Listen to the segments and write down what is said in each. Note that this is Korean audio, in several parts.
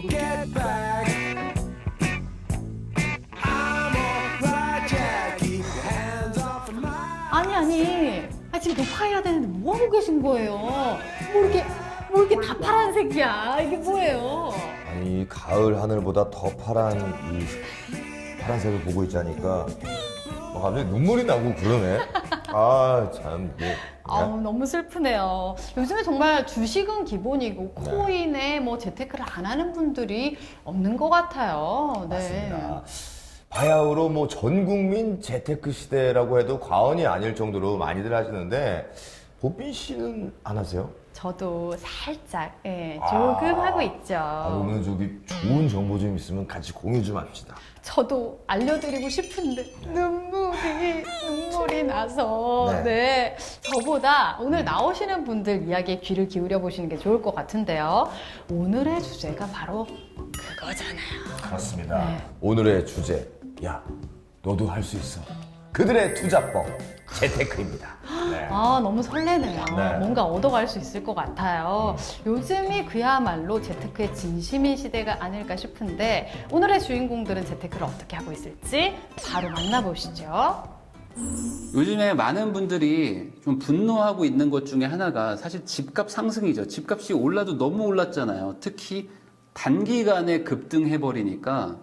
Get back. I'm alright, Jack. Keep your hands off of my. 아니. 지금 녹화해야 되는데 뭐 하고 계신 거예요? 뭐 이렇게 다 파란색이야. 이게 뭐예요? 아니 가을 하늘보다 더 파란 이 파란색을 보고 있자니까 갑자기 눈물이 나고 그러네. 아 참. 아우, 너무 슬프네요. 요즘에 정말 주식은 기본이고 코인에 뭐 재테크를 안 하는 분들이 없는 것 같아요. 네. 맞습니다. 바야흐로 뭐 전 국민 재테크 시대라고 해도 과언이 아닐 정도로 많이들 하시는데 보빈 씨는 안 하세요? 저도 살짝 조금 하고 있죠. 그러면 저기 좋은 정보 좀 있으면 같이 공유 좀 합시다. 저도 알려드리고 싶은데 눈물이 나서 네. 저보다 오늘 나오시는 분들 이야기에 귀를 기울여 보시는 게 좋을 것 같은데요. 오늘의 주제가 바로 그거잖아요. 그렇습니다. 네. 오늘의 주제, 야 너도 할 수 있어. 그들의 투자법 재테크입니다. 네. 너무 설레네요. 네. 뭔가 얻어갈 수 있을 것 같아요. 요즘이 그야말로 재테크의 진심인 시대가 아닐까 싶은데 오늘의 주인공들은 재테크를 어떻게 하고 있을지 바로 만나보시죠. 요즘에 많은 분들이 좀 분노하고 있는 것 중에 하나가 사실 집값 상승이죠. 집값이 올라도 너무 올랐잖아요. 특히 단기간에 급등해버리니까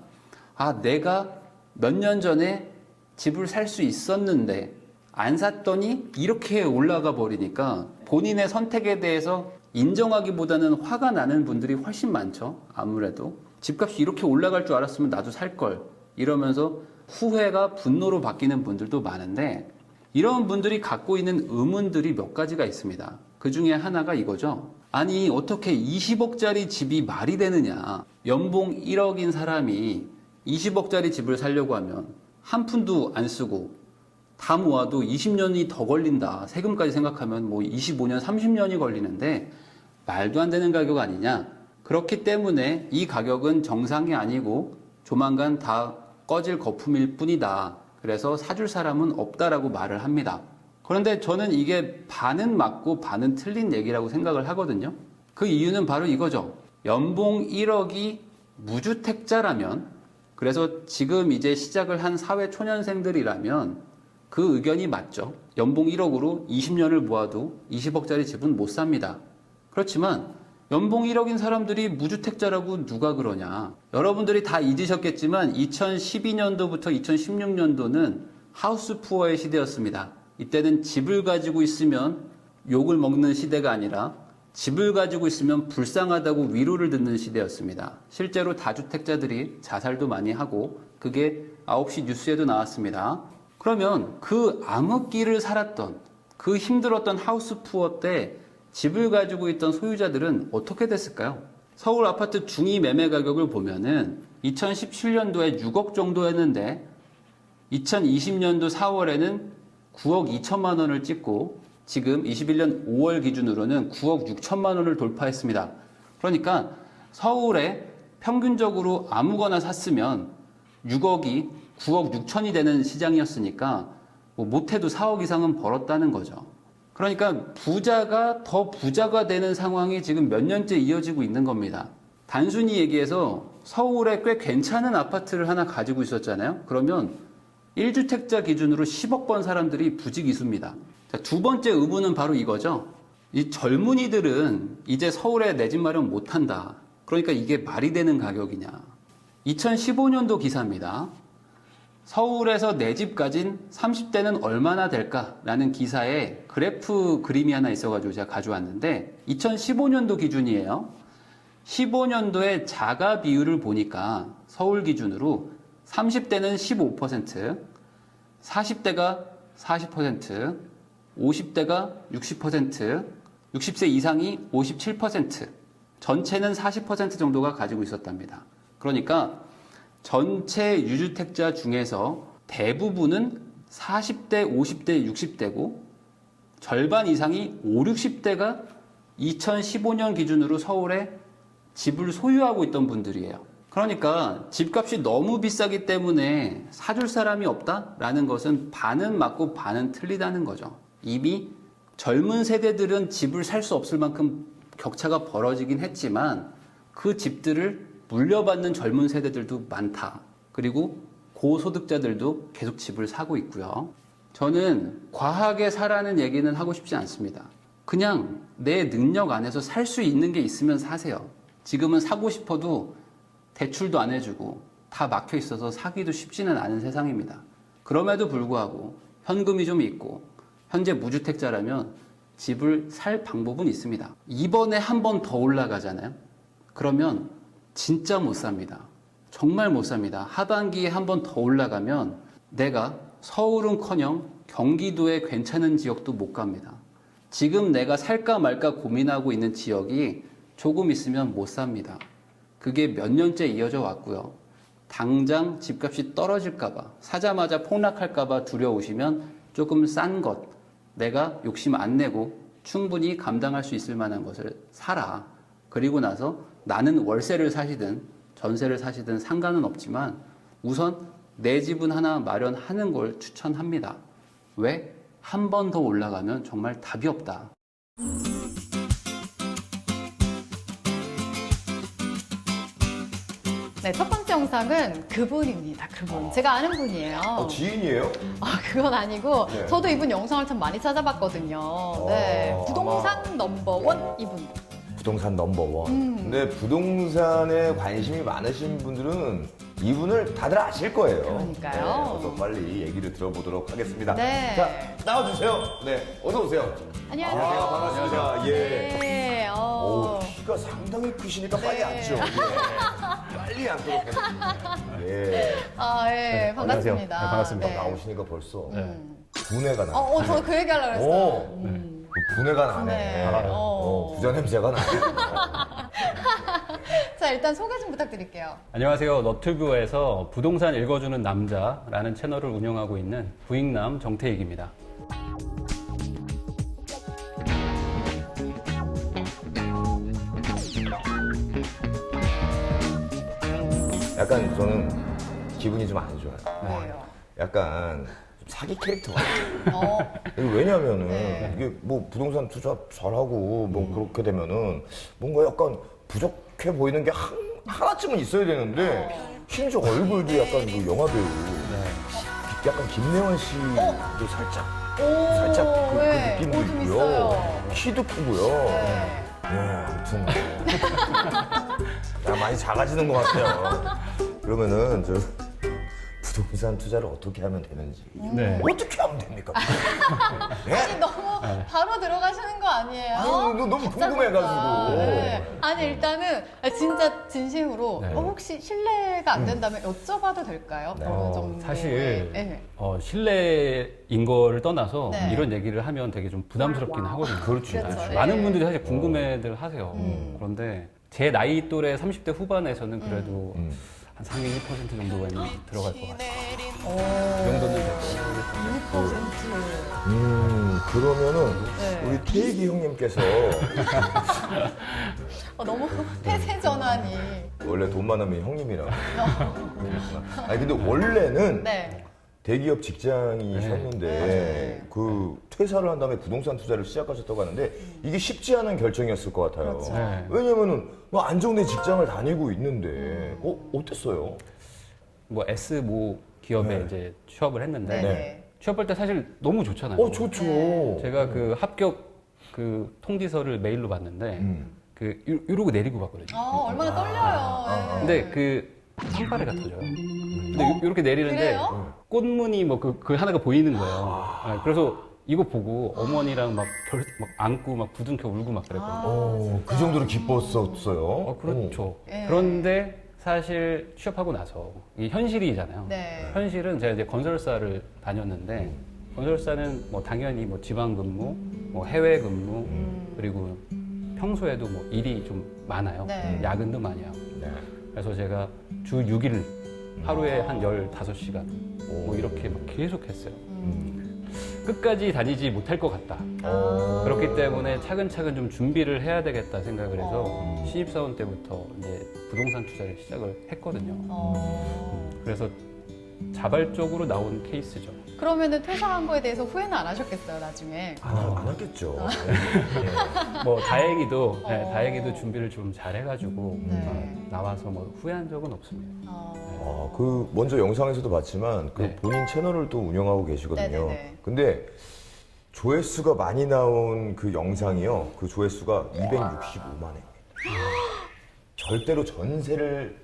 내가 몇 년 전에 집을 살 수 있었는데 안 샀더니 이렇게 올라가 버리니까 본인의 선택에 대해서 인정하기보다는 화가 나는 분들이 훨씬 많죠. 아무래도 집값이 이렇게 올라갈 줄 알았으면 나도 살 걸 이러면서 후회가 분노로 바뀌는 분들도 많은데 이런 분들이 갖고 있는 의문들이 몇 가지가 있습니다. 그 중에 하나가 이거죠. 아니 어떻게 20억짜리 집이 말이 되느냐. 연봉 1억인 사람이 20억짜리 집을 살려고 하면 한 푼도 안 쓰고 다 모아도 20년이 더 걸린다. 세금까지 생각하면 뭐 25년, 30년이 걸리는데 말도 안 되는 가격 아니냐. 그렇기 때문에 이 가격은 정상이 아니고 조만간 다 꺼질 거품일 뿐이다. 그래서 사줄 사람은 없다라고 말을 합니다. 그런데 저는 이게 반은 맞고 반은 틀린 얘기라고 생각을 하거든요. 그 이유는 바로 이거죠. 연봉 1억이 무주택자라면 그래서 지금 이제 시작을 한 사회초년생들이라면 그 의견이 맞죠. 연봉 1억으로 20년을 모아도 20억짜리 집은 못 삽니다. 그렇지만 연봉 1억인 사람들이 무주택자라고 누가 그러냐. 여러분들이 다 잊으셨겠지만 2012년도부터 2016년도는 하우스 푸어의 시대였습니다. 이때는 집을 가지고 있으면 욕을 먹는 시대가 아니라 집을 가지고 있으면 불쌍하다고 위로를 듣는 시대였습니다. 실제로 다주택자들이 자살도 많이 하고 그게 9시 뉴스에도 나왔습니다. 그러면 그 암흑기를 살았던 그 힘들었던 하우스 푸어 때 집을 가지고 있던 소유자들은 어떻게 됐을까요? 서울 아파트 중위 매매 가격을 보면은 2017년도에 6억 정도였는데 2020년도 4월에는 9억 2천만 원을 찍고 지금 21년 5월 기준으로는 9억 6천만 원을 돌파했습니다. 그러니까 서울에 평균적으로 아무거나 샀으면 6억이 9억 6천이 되는 시장이었으니까 못해도 4억 이상은 벌었다는 거죠. 그러니까 부자가 더 부자가 되는 상황이 지금 몇 년째 이어지고 있는 겁니다. 단순히 얘기해서 서울에 꽤 괜찮은 아파트를 하나 가지고 있었잖아요. 그러면 1주택자 기준으로 10억 번 사람들이 부지기수입니다. 자, 두 번째 의문은 바로 이거죠. 이 젊은이들은 이제 서울에 내 집 마련 못한다. 그러니까 이게 말이 되는 가격이냐. 2015년도 기사입니다. 서울에서 내 집 가진 30대는 얼마나 될까라는 기사에 그래프 그림이 하나 있어가지고 제가 가져왔는데 2015년도 기준이에요. 15년도에 자가 비율을 보니까 서울 기준으로 30대는 15%, 40대가 40%, 50대가 60%, 60세 이상이 57%, 전체는 40% 정도가 가지고 있었답니다. 그러니까 전체 유주택자 중에서 대부분은 40대, 50대, 60대고 절반 이상이 5, 60대가 2015년 기준으로 서울에 집을 소유하고 있던 분들이에요. 그러니까 집값이 너무 비싸기 때문에 사줄 사람이 없다라는 것은 반은 맞고 반은 틀리다는 거죠. 이미 젊은 세대들은 집을 살 수 없을 만큼 격차가 벌어지긴 했지만 그 집들을 물려받는 젊은 세대들도 많다. 그리고 고소득자들도 계속 집을 사고 있고요. 저는 과하게 사라는 얘기는 하고 싶지 않습니다. 그냥 내 능력 안에서 살 수 있는 게 있으면 사세요. 지금은 사고 싶어도 대출도 안 해주고 다 막혀 있어서 사기도 쉽지는 않은 세상입니다. 그럼에도 불구하고 현금이 좀 있고 현재 무주택자라면 집을 살 방법은 있습니다. 이번에 한 번 더 올라가잖아요. 그러면 진짜 못 삽니다. 정말 못 삽니다. 하반기에 한 번 더 올라가면 내가 서울은커녕 경기도의 괜찮은 지역도 못 갑니다. 지금 내가 살까 말까 고민하고 있는 지역이 조금 있으면 못 삽니다. 그게 몇 년째 이어져 왔고요. 당장 집값이 떨어질까봐, 사자마자 폭락할까봐 두려우시면 조금 싼 것, 내가 욕심 안 내고 충분히 감당할 수 있을 만한 것을 사라. 그리고 나서 나는 월세를 사시든 전세를 사시든 상관은 없지만 우선 내 집은 하나 마련하는 걸 추천합니다. 왜? 한 번 더 올라가면 정말 답이 없다. 네, 첫 번째 영상은 그분입니다. 그분. 제가 아는 분이에요. 지인이에요? 그건 아니고 네. 저도 이분 영상을 참 많이 찾아봤거든요. 네, 부동산 넘버원 이분. 부동산 넘버원. 근데 부동산에 관심이 많으신 분들은 이분을 다들 아실 거예요. 그러니까요. 네, 그래서 빨리 얘기를 들어보도록 하겠습니다. 네. 자, 나와주세요. 네, 어서 오세요. 안녕하세요. 반갑습니다. 예. 네, 오, 키가 상당히 크시니까 빨리 네. 앉죠. 예. 빨리 앉도록 하겠습니다. 예. 네, 반갑습니다. 안녕하세요. 네, 반갑습니다. 나오시니까 벌써 음. 분해가 나. 저 그 얘기 하려고 그랬어요. 오, 그 분해가 나네. 분해. 부자 냄새가 나네. 자, 일단 소개 좀 부탁드릴게요. 안녕하세요. 너튜브에서 부동산 읽어주는 남자라는 채널을 운영하고 있는 부익남 정태익입니다. 약간 저는 기분이 좀 안 좋아요. 왜요? 약간 좀 사기 캐릭터 같아요. 어, 이게 왜냐면은 네. 이게 뭐 부동산 투자 잘하고 뭐 그렇게 되면은 뭔가 약간 부족해 보이는 게 하나쯤은 있어야 되는데 심지어 얼굴도 약간 그 영화 배우 약간 김래원 씨도 살짝 그 네. 느낌도 좀 있고요. 있어요. 키도 크고요. 네. 아무튼 야, 많이 작아지는 것 같아요. 그러면은 저 부동산 투자를 어떻게 하면 되는지 네. 어떻게 하면 됩니까? 네? 아니, 너무 바로 들어가시는 거 아니에요? 아유, 너무 궁금해가지고. 네. 아니, 일단은 진짜 진심으로 네. 혹시 실례가 안 된다면 여쭤봐도 될까요? 네. 어느 정도? 사실 네. 신뢰인 거를 떠나서 네. 이런 얘기를 하면 되게 좀 부담스럽긴 하거든요. 그렇죠. 그렇죠. 네. 네. 많은 분들이 사실 궁금해들 하세요. 그런데 제 나이 또래 30대 후반에서는 그래도 한 상위 1% 정도가 들어갈 것 같아요. 그 정도는 될 거예요. 2%. 그러면은 네. 우리 태익이 형님께서 너무 폐쇄 전환이. 원래 돈 많으면 형님이라고. 그렇구나. 아니 근데 원래는 네. 대기업 직장이셨는데 네. 그 퇴사를 한 다음에 부동산 투자를 시작하셨다고 하는데 이게 쉽지 않은 결정이었을 것 같아요. 그렇죠. 네. 왜냐면은 뭐 안정된 직장을 다니고 있는데 어땠어요? 뭐 S모 기업에 네. 이제 취업을 했는데 네. 취업할 때 사실 너무 좋잖아요. 좋죠. 제가 그 합격 그 통지서를 메일로 받는데 그 이러고 내리고 받거든요. 얼마나 떨려요. 네. 근데 그 산발에 같아져요. 근데 이렇게 내리는데 그래요? 꽃무늬 뭐 그 하나가 보이는 거예요. 네, 그래서 이거 보고 어머니랑 막 안고 막 부둥켜 울고 막 그랬거든요. 그 정도로 기뻤었어요. 그렇죠. 예. 그런데 사실 취업하고 나서 이게 현실이잖아요. 네. 현실은 제가 이제 건설사를 다녔는데 건설사는 뭐 당연히 뭐 지방 근무, 뭐 해외 근무, 그리고 평소에도 뭐 일이 좀 많아요. 네. 야근도 많이 하고. 네. 그래서 제가 주 6일 하루에 한 15시간 뭐 이렇게 막 계속 했어요. 끝까지 다니지 못할 것 같다. 그렇기 때문에 차근차근 좀 준비를 해야 되겠다 생각을 해서 신입사원 때부터 이제 부동산 투자를 시작을 했거든요. 그래서 자발적으로 나온 케이스죠. 그러면은 퇴사한 거에 대해서 후회는 안 하셨겠어요, 나중에? 안 하겠죠. 뭐 다행히도 준비를 좀 잘 해가지고 네. 나와서 뭐 후회한 적은 없습니다. 그 먼저 영상에서도 봤지만 그 네. 본인 채널을 또 운영하고 계시거든요. 네네네. 근데 조회수가 많이 나온 그 영상이요. 그 조회수가 265만 회. 절대로 전세를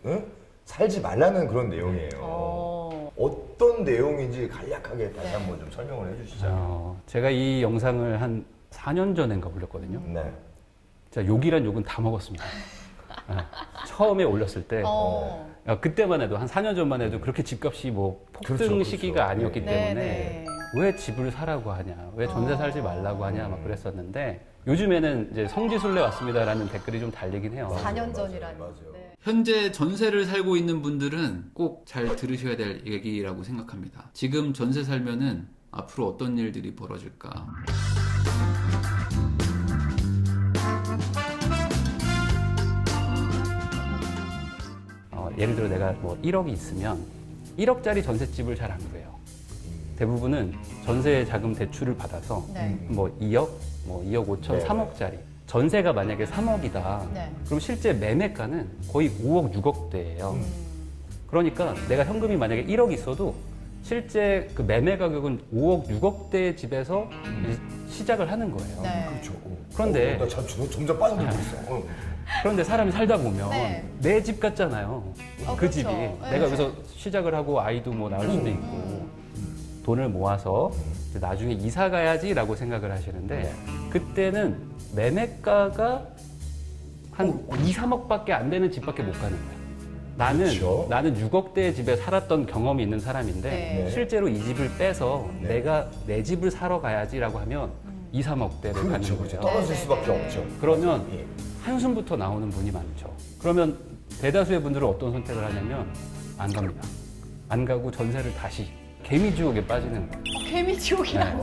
살지 말라는 그런 내용이에요. 어떤 내용인지 간략하게 다시 네. 한번 좀 설명을 해주시죠. 제가 이 영상을 한 4년 전인가 올렸거든요. 네. 제가 욕이란 욕은 다 먹었습니다. 네. 처음에 올렸을 때 그때만 해도 한 4년 전만 해도 그렇게 집값이 뭐 폭등 그렇죠. 시기가 아니었기 네. 때문에 네네. 왜 집을 사라고 하냐, 왜 전세 살지 말라고 하냐 막 그랬었는데 요즘에는 이제 성지순례 왔습니다라는 댓글이 좀 달리긴 해요. 4년 전이라니. 맞아요. 네. 현재 전세를 살고 있는 분들은 꼭 잘 들으셔야 될 얘기라고 생각합니다. 지금 전세 살면은 앞으로 어떤 일들이 벌어질까? 예를 들어 내가 뭐 1억이 있으면 1억짜리 전셋집을 잘 안 구해요. 대부분은 전세 자금 대출을 받아서 네. 뭐 2억, 뭐 2억 5천, 네. 3억짜리. 전세가 만약에 3억이다. 네. 그럼 실제 매매가는 거의 5억, 6억대예요. 음. 그러니까 내가 현금이 만약에 1억 있어도 실제 그 매매 가격은 5억, 6억대 집에서 이제 시작을 하는 거예요. 네. 그렇죠. 그런데- 나 점점 빠져들고 있어. 그런데 사람이 살다 보면 네. 내 집 같잖아요. 그 그렇죠. 집이. 네. 내가 여기서 시작을 하고 아이도 뭐 낳을 수도 있고 돈을 모아서 이제 나중에 이사 가야지라고 생각을 하시는데 그때는 매매가가 한 2, 3억밖에 안 되는 집밖에 못 가는 거예요. 그렇죠. 나는 6억대의 집에 살았던 경험이 있는 사람인데 네. 실제로 이 집을 빼서 네. 내가 내 집을 사러 가야지라고 하면 2, 3억대를 가는 그렇죠. 거죠. 떨어질 네, 수밖에 네, 네. 없죠. 그러면 예. 한숨부터 나오는 분이 많죠. 그러면 대다수의 분들은 어떤 선택을 하냐면 안 갑니다. 안 가고 전세를 다시 개미지옥에 빠지는 거예요. 개미지옥이라니.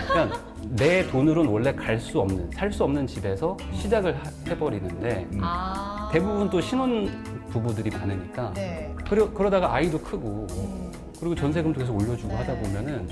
그러니까 내 돈으로는 원래 갈 수 없는, 살 수 없는 집에서 시작을 해버리는데 아. 대부분 또 신혼 부부들이 많으니까 네. 그러다가 아이도 크고 그리고 전세금도 계속 올려주고 네. 하다 보면은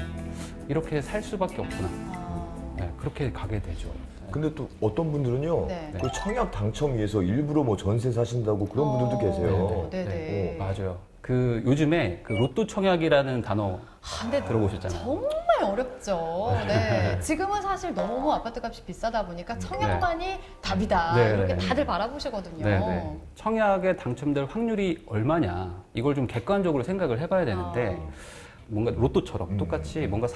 이렇게 살 수밖에 없구나. 아. 네, 그렇게 가게 되죠. 근데 또 어떤 분들은요, 네. 그 청약 당첨 위해서 일부러 뭐 전세 사신다고 그런 분들도 계세요. 네네. 맞아요. 그 요즘에 그 로또 청약이라는 단어 아, 근데 들어보셨잖아요. 정말 어렵죠. 네. 지금은 사실 너무 아파트 값이 비싸다 보니까 청약만이 답이다. 네. 이렇게 다들 바라보시거든요. 네네. 청약에 당첨될 확률이 얼마냐 이걸 좀 객관적으로 생각을 해봐야 되는데 뭔가 로또처럼 똑같이 뭔가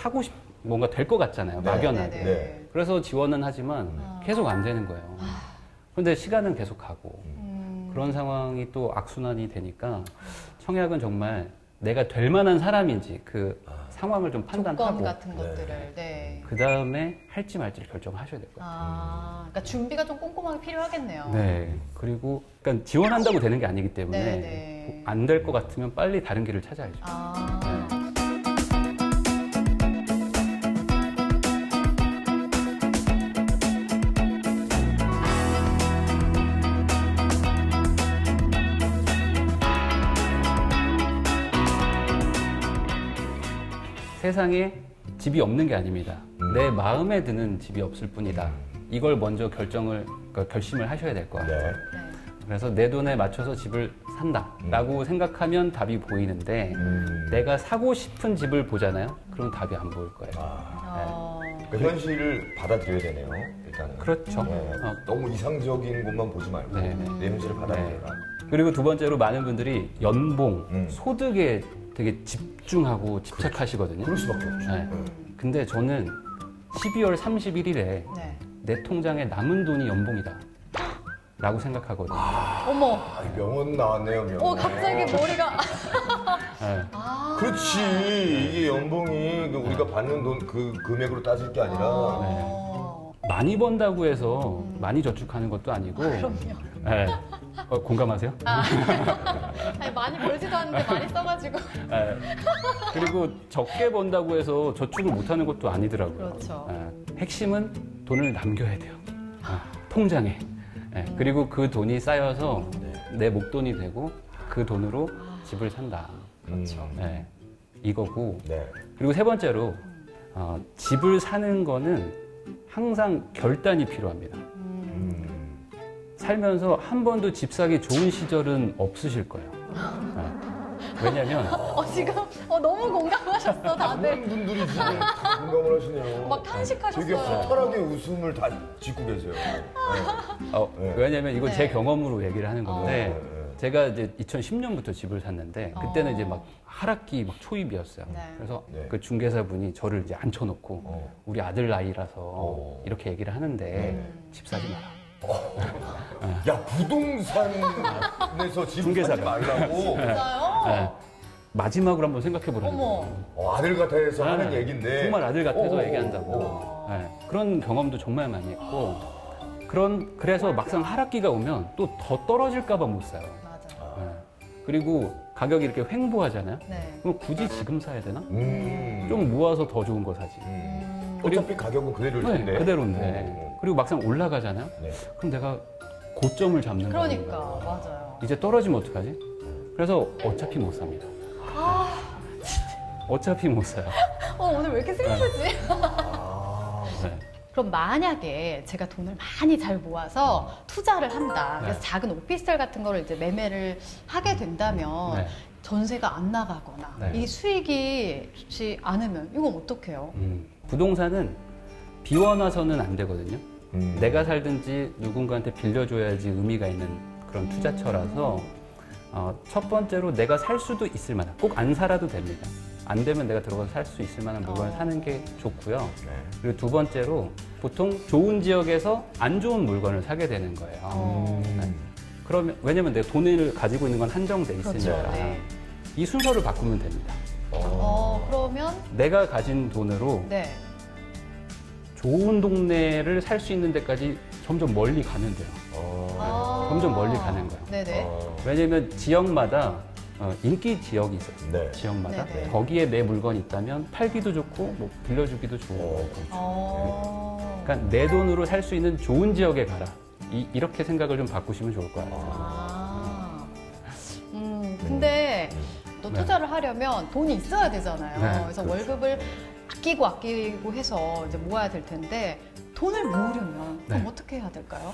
뭔가 될 것 같잖아요. 네. 막연하게. 네네. 네. 그래서 지원은 하지만 계속 안 되는 거예요. 그런데 시간은 계속 가고 그런 상황이 또 악순환이 되니까 청약은 정말 내가 될 만한 사람인지 그 상황을 좀 조건 판단하고 같은 것들을. 네. 그 다음에 할지 말지를 결정하셔야 될 거예요. 아, 그러니까 준비가 좀 꼼꼼하게 필요하겠네요. 네. 그리고 그러니까 지원한다고 되는 게 아니기 때문에 네네. 안 될 것 같으면 빨리 다른 길을 찾아야죠. 아. 세상에 집이 없는 게 아닙니다. 내 마음에 드는 집이 없을 뿐이다. 이걸 먼저 그러니까 결심을 하셔야 될 것 같아요. 네. 네. 그래서 내 돈에 맞춰서 집을 산다라고 생각하면 답이 보이는데 내가 사고 싶은 집을 보잖아요. 그럼 답이 안 보일 거예요. 그 현실을 받아들여야 되네요. 일단은. 그렇죠. 네. 너무 이상적인 것만 보지 말고 네. 내 현실을 받아들여라. 그리고 두 번째로 많은 분들이 연봉, 음. 소득에 되게 집중하고 집착하시거든요. 그럴 수밖에 없죠. 네. 근데 저는 12월 31일에 네. 내 통장에 남은 돈이 연봉이다. 라고 생각하거든요. 어머. 아, 명언 나왔네요, 명언. 갑자기 머리가. 네. 아. 그렇지. 이게 연봉이 그 우리가 받는 돈 그 금액으로 따질 게 아니라 어. 많이 번다고 해서 많이 저축하는 것도 아니고. 그럼요. 네. 공감하세요? 아니, 많이 벌지도 않는데 많이 써가지고. 네. 그리고 적게 번다고 해서 저축을 못하는 것도 아니더라고요. 그렇죠. 핵심은 돈을 남겨야 돼요. 통장에. 네. 그리고 그 돈이 쌓여서 내 목돈이 되고 그 돈으로 집을 산다. 그렇죠. 네. 이거고 네. 그리고 세 번째로 집을 사는 거는 항상 결단이 필요합니다. 살면서 한 번도 집 사기 좋은 시절은 없으실 거예요. 왜냐면 지금 너무 공감하셨어 다들. 많은 분들이 지금 공감을 하시네요. 막 탄식하셨어요. 되게 허탈하게 웃음을 다 짓고 계세요. 네. 왜냐면 이건 제 네. 경험으로 얘기를 하는 건데 네. 제가 이제 2010년부터 집을 샀는데 그때는 이제 막 하락기 막 초입이었어요. 네. 그래서 네. 그 중개사분이 저를 이제 앉혀놓고 우리 아들 나이라서 이렇게 얘기를 하는데 집 사지 마라. 야, 부동산에서 집을 중개사가. 사지 말라고. 진짜요? 네. 마지막으로 한번 생각해 보라는 어머. 거예요. 아들 같아서 하는 네. 얘기인데. 정말 아들 같아서 오. 얘기한다고. 네. 그런 경험도 정말 많이 했고 그래서 막상 하락기가 오면 또 더 떨어질까 봐 못 사요. 맞아. 네. 그리고 가격이 이렇게 횡보하잖아요. 네. 그럼 굳이 지금 사야 되나? 음. 좀 모아서 더 좋은 거 사지. 어차피 가격은 그대로일 네, 텐데. 그대로인데. 그리고 막상 올라가잖아요. 네. 그럼 내가 고점을 잡는 그러니까 거예요. 맞아요. 이제 떨어지면 어떡하지? 그래서 어차피 못 삽니다. 어차피 못 사요. 오늘 왜 이렇게 슬프지? 네. 그럼 만약에 제가 돈을 많이 잘 모아서 투자를 한다. 그래서 네. 작은 오피스텔 같은 거를 이제 매매를 하게 된다면 네. 전세가 안 나가거나 네. 이 수익이 좋지 않으면 이건 어떡해요? 부동산은 비워놔서는 안 되거든요. 음. 내가 살든지 누군가한테 빌려줘야지 의미가 있는 그런 투자처라서 첫 번째로 내가 살 수도 있을 만한 꼭 안 살아도 됩니다. 안 되면 내가 들어가서 살 수 있을 만한 물건을 사는 게 좋고요. 네. 그리고 두 번째로 보통 좋은 지역에서 안 좋은 물건을 사게 되는 거예요. 네. 그러면 왜냐면 내 돈을 가지고 있는 건 한정돼 있으니까 그렇죠. 네. 이 순서를 바꾸면 됩니다. 그러면 내가 가진 돈으로 네. 좋은 동네를 살 수 있는 데까지 점점 멀리 가면 돼요. 점점 멀리 가는 거예요. 네네. 왜냐면 지역마다 인기 지역이 있어요. 네. 지역마다 네네. 거기에 내 물건이 있다면 팔기도 좋고 뭐 빌려주기도 좋고. 그러니까 내 돈으로 살 수 있는 좋은 지역에 가라. 이렇게 생각을 좀 바꾸시면 좋을 것 같아요. 근데 또 네. 투자를 하려면 돈이 있어야 되잖아요. 네, 그래서 그렇죠. 월급을 아끼고 해서 이제 모아야 될 텐데 돈을 모으려면 그럼 네. 어떻게 해야 될까요?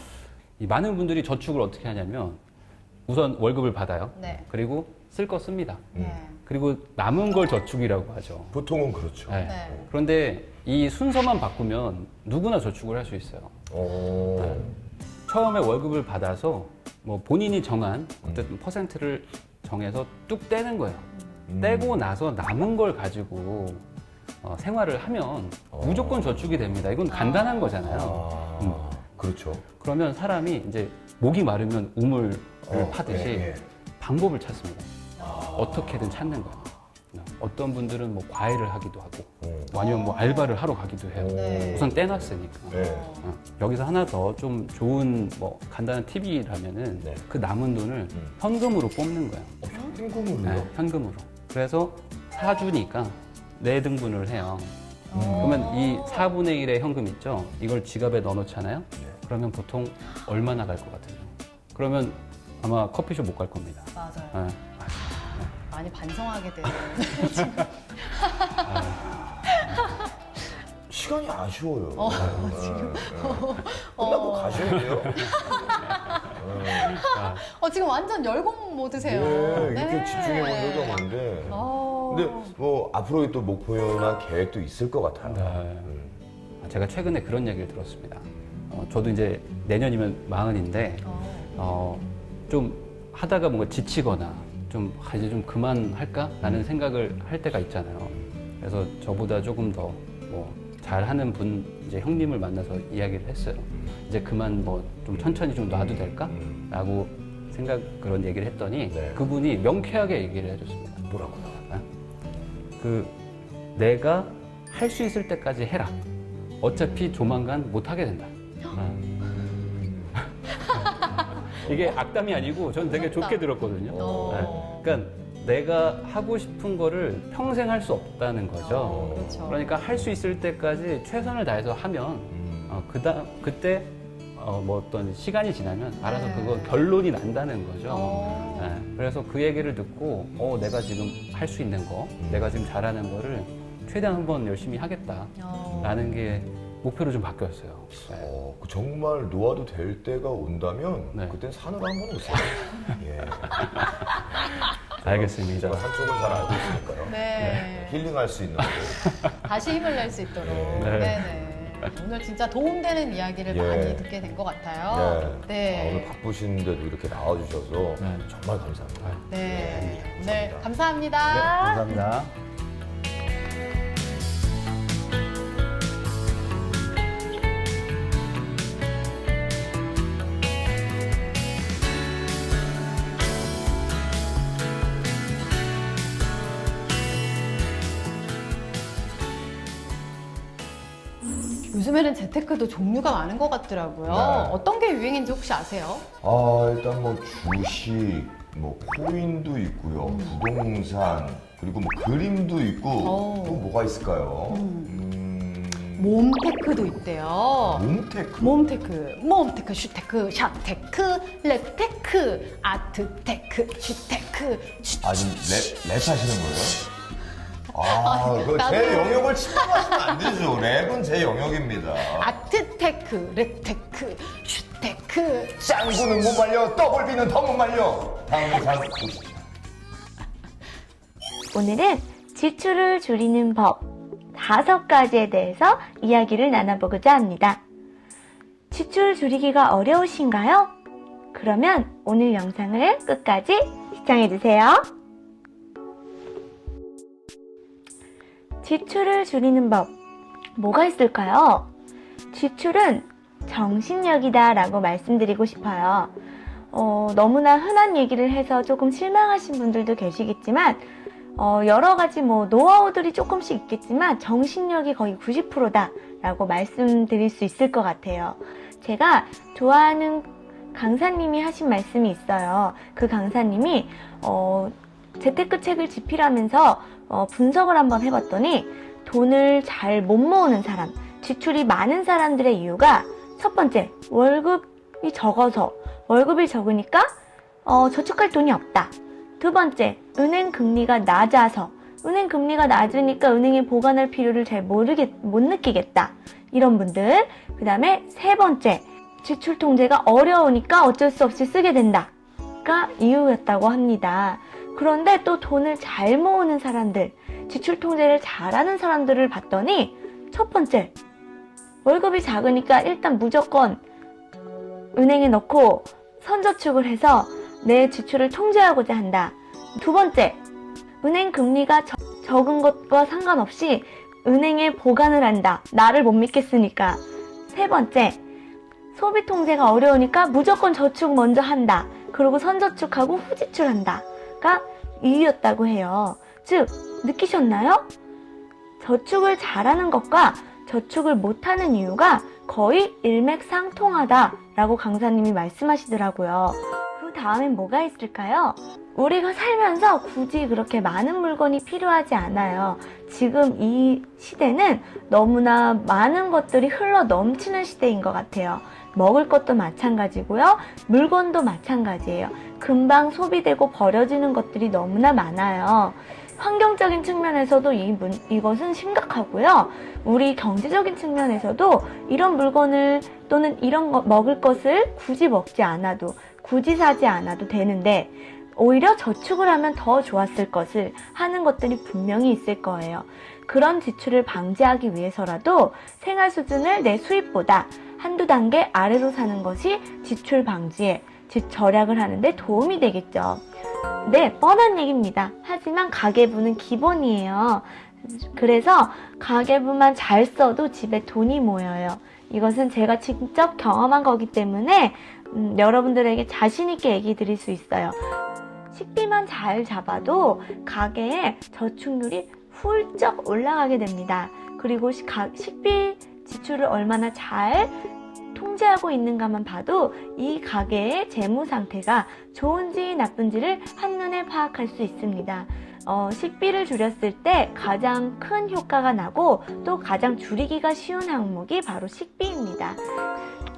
이 많은 분들이 저축을 어떻게 하냐면 우선 월급을 받아요. 네. 그리고 쓸 거 씁니다. 네. 그리고 남은 걸 저축이라고 하죠. 보통은 그렇죠. 네. 네. 그런데 이 순서만 바꾸면 누구나 저축을 할 수 있어요. 오. 처음에 월급을 받아서 뭐 본인이 정한 어쨌든 퍼센트를 정해서 뚝 떼는 거예요. 떼고 나서 남은 걸 가지고 생활을 하면 무조건 저축이 됩니다. 이건 간단한 거잖아요. 그렇죠. 그러면 사람이 이제 목이 마르면 우물을 파듯이 예, 예. 방법을 찾습니다. 어떻게든 찾는 거예요. 어떤 분들은 뭐 과외를 하기도 하고 아니면 뭐 알바를 하러 가기도 해요. 네. 우선 떼놨으니까. 네. 여기서 하나 더 좀 좋은 뭐 간단한 팁이라면은 네. 그 남은 돈을 현금으로 뽑는 거예요. 현금으로요? 네, 현금으로. 그래서 사주니까 4등분을 해요. 그러면 이 4분의 1의 현금 있죠? 이걸 지갑에 넣어놓잖아요? 그러면 보통 얼마나 갈 것 같아요? 그러면 아마 커피숍 못 갈 겁니다. 맞아요. 네. 많이 반성하게 되는. 시간이 아쉬워요. 지금. 끝나고 가셔야 돼요. 지금 완전 열공 모드세요. 네, 이렇게 집중해 보려고 하는데. 근데 뭐 앞으로 또 목표나 계획도 있을 것 같아요. 네. 제가 최근에 그런 얘기를 들었습니다. 저도 이제 내년이면 40인데 좀 하다가 뭔가 지치거나 좀 이제 좀 그만할까라는 생각을 할 때가 있잖아요. 그래서 저보다 조금 더 뭐 잘하는 분 이제 형님을 만나서 이야기를 했어요. 이제 그만 뭐 좀 천천히 좀 놔도 될까?라고 그런 얘기를 했더니 네. 그분이 명쾌하게 얘기를 해줬습니다. 뭐라고요? 내가 할 수 있을 때까지 해라. 어차피 조만간 못 하게 된다. 이게 악담이 아니고 저는 되게 좋게 들었거든요. 네. 그러니까 내가 하고 싶은 거를 평생 할 수 없다는 거죠. 그렇죠. 그러니까 할 수 있을 때까지 최선을 다해서 하면 그때 뭐 어떤 시간이 지나면 알아서 네. 그거 결론이 난다는 거죠. 어. 네, 그래서 그 얘기를 듣고 내가 지금 할 수 있는 거, 내가 지금 잘하는 거를 최대한 한번 열심히 하겠다라는 게 목표로 좀 바뀌었어요. 네. 정말 놓아도 될 때가 온다면 네. 그땐 산으로 한번 오세요. 예. 알겠습니다. 제가 산쪽을 잘 알고 있으니까요. 네. 힐링할 수 있는 곳. 다시 힘을 낼 수 있도록. 네. 네네. 오늘 진짜 도움되는 이야기를 예. 많이 듣게 된 것 같아요. 네. 오늘 바쁘신데도 이렇게 나와주셔서 네. 정말 감사합니다. 네. 감사합니다. 오늘 감사합니다. 감사합니다. 요즘에는 재테크도 종류가 많은 것 같더라고요. 네. 어떤 게 유행인지 혹시 아세요? 일단 뭐 주식, 뭐 코인도 있고요, 부동산, 그리고 뭐 그림도 있고 또 뭐가 있을까요? 몸테크도 있대요. 몸테크. 몸테크, 슈테크, 샵테크, 랩테크, 아트테크, 슈테크, 지금 랩 하시는 거예요? 그거 나도- 제 영역을 침범하시면 안 되죠. 랩은 제 영역입니다. 아트테크, 랩테크, 슈테크. 짱구는 못 말려, 더블비는 더 못 말려. 다음 영상 보시죠. 오늘은 지출을 줄이는 법 5가지에 대해서 이야기를 나눠보고자 합니다. 지출 줄이기가 어려우신가요? 그러면 오늘 영상을 끝까지 시청해주세요. 지출을 줄이는 법, 뭐가 있을까요? 지출은 정신력이다 라고 말씀드리고 싶어요. 너무나 흔한 얘기를 해서 조금 실망하신 분들도 계시겠지만 여러 가지 노하우들이 조금씩 있겠지만 정신력이 거의 90%다 라고 말씀드릴 수 있을 것 같아요. 제가 좋아하는 강사님이 하신 말씀이 있어요. 그 강사님이 재테크 책을 집필하면서 분석을 한번 해봤더니 돈을 잘 못 모으는 사람, 지출이 많은 사람들의 이유가 첫 번째, 월급이 적어서, 월급이 적으니까 저축할 돈이 없다. 두 번째, 은행 금리가 낮아서, 은행 금리가 낮으니까 은행에 보관할 필요를 잘 못 느끼겠다. 이런 분들. 그 다음에 세 번째, 지출 통제가 어려우니까 어쩔 수 없이 쓰게 된다가 이유였다고 합니다. 그런데 또 돈을 잘 모으는 사람들, 지출 통제를 잘하는 사람들을 봤더니 첫 번째, 월급이 작으니까 일단 무조건 은행에 넣고 선저축을 해서 내 지출을 통제하고자 한다. 두 번째, 은행 금리가 적은 것과 상관없이 은행에 보관을 한다. 나를 못 믿겠으니까. 세 번째, 소비 통제가 어려우니까 무조건 저축 먼저 한다. 그리고 선저축하고 후지출한다. 가 이유였다고 해요. 즉, 느끼셨나요? 저축을 잘하는 것과 저축을 못하는 이유가 거의 일맥상통하다라고 강사님이 말씀하시더라고요. 그 다음엔 뭐가 있을까요? 우리가 살면서 굳이 그렇게 많은 물건이 필요하지 않아요. 지금 이 시대는 너무나 많은 것들이 흘러 넘치는 시대인 것 같아요. 먹을 것도 마찬가지고요. 물건도 마찬가지예요. 금방 소비되고 버려지는 것들이 너무나 많아요. 환경적인 측면에서도 이것은 심각하고요. 우리 경제적인 측면에서도 이런 물건을 또는 이런 먹을 것을 굳이 먹지 않아도, 굳이 사지 않아도 되는데 오히려 저축을 하면 더 좋았을 것을 하는 것들이 분명히 있을 거예요. 그런 지출을 방지하기 위해서라도 생활 수준을 내 수입보다 한두 단계 아래로 사는 것이 지출 방지에, 절약을 하는데 도움이 되겠죠. 네, 뻔한 얘기입니다. 하지만 가계부는 기본이에요. 그래서 가계부만 잘 써도 집에 돈이 모여요. 이것은 제가 직접 경험한 거기 때문에 여러분들에게 자신 있게 얘기 드릴 수 있어요. 식비만 잘 잡아도 가계의 저축률이 훌쩍 올라가게 됩니다. 그리고 식비 지출을 얼마나 잘 통제하고 있는가만 봐도 이 가계의 재무 상태가 좋은지 나쁜지를 한눈에 파악할 수 있습니다. 식비를 줄였을 때 가장 큰 효과가 나고 또 가장 줄이기가 쉬운 항목이 바로 식비입니다.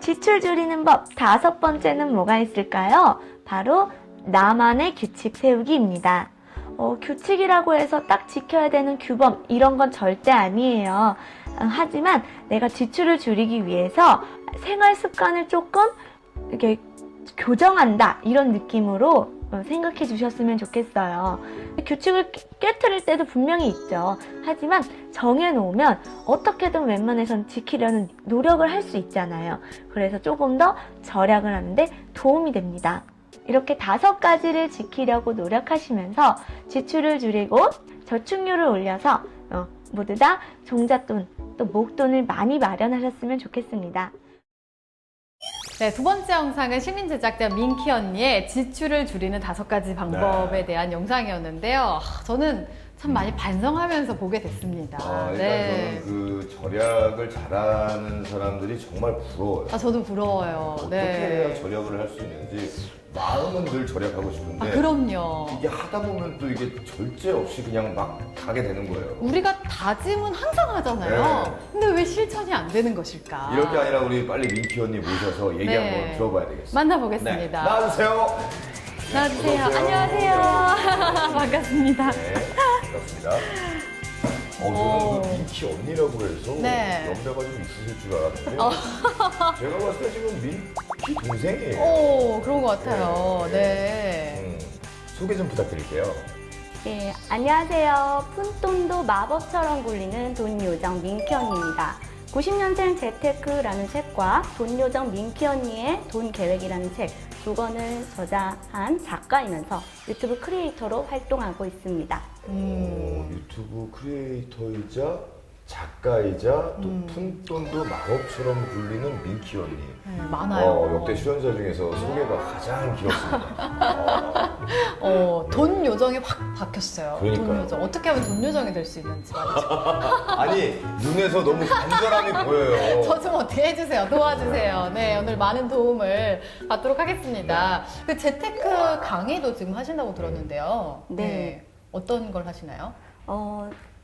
지출 줄이는 법 5번째는 뭐가 있을까요? 바로 나만의 규칙 세우기입니다. 규칙이라고 해서 딱 지켜야 되는 규범 이런 건 절대 아니에요. 하지만 내가 지출을 줄이기 위해서 생활 습관을 조금 이렇게 교정한다 이런 느낌으로 생각해 주셨으면 좋겠어요. 규칙을 깨트릴 때도 분명히 있죠. 하지만 정해놓으면 어떻게든 웬만해선 지키려는 노력을 할 수 있잖아요. 그래서 조금 더 절약을 하는데 도움이 됩니다. 이렇게 5가지를 지키려고 노력하시면서 지출을 줄이고 저축률을 올려서 모두 다 종잣돈 또 목돈을 많이 마련하셨으면 좋겠습니다. 네, 2번째 영상은 시민 제작자 민키 언니의 지출을 줄이는 5가지 방법에 대한 영상이었는데요. 저는 참 많이 반성하면서 보게 됐습니다. 일단 저는 그 절약을 잘하는 사람들이 정말 부러워요. 저도 부러워요. 어떻게 해야 절약을 할 수 있는지 마음은 늘 절약하고 싶은데 그럼요. 이게 하다 보면 또 이게 절제 없이 그냥 막 가게 되는 거예요. 우리가 다짐은 항상 하잖아요. 네. 근데 왜 실천이 안 되는 것일까? 이럴 게 아니라 우리 빨리 민키 언니 모셔서 얘기 네. 한번 들어봐야 되겠습니다. 만나보겠습니다. 네. 나와주세요. 나와주세요. 어서 오세요. 안녕하세요. 반갑습니다. 네, 반갑습니다. 저는 그 민키 언니라고 해서 네. 연배가 좀 있으실 줄 알았는데 제가 봤을 때 지금 민키 동생이에요. 오, 그런 것 같아요. 네. 소개 좀 부탁드릴게요. 예, 안녕하세요. 푼돈도 마법처럼 굴리는 돈요정 민키 언니입니다. 90년생 재테크라는 책과 돈요정 민키 언니의 돈 계획이라는 책 두 권을 저자한 작가이면서 유튜브 크리에이터로 활동하고 있습니다. 유튜브 크리에이터이자 작가이자 또 푼돈도 마법처럼 굴리는 민키 언니. 많아요. 역대 출연자 중에서 소개가 가장 길었습니다. 돈 요정이 확 바뀌었어요. 그러니까요. 돈 요정. 어떻게 하면 돈 요정이 될 수 있는지 말이죠. 아니 눈에서 너무 간절함이 보여요. 저 좀 어떻게 해주세요. 도와주세요. 네, 오늘 많은 도움을 받도록 하겠습니다. 그 재테크 강의도 지금 하신다고 들었는데요. 네. 어떤 걸 하시나요?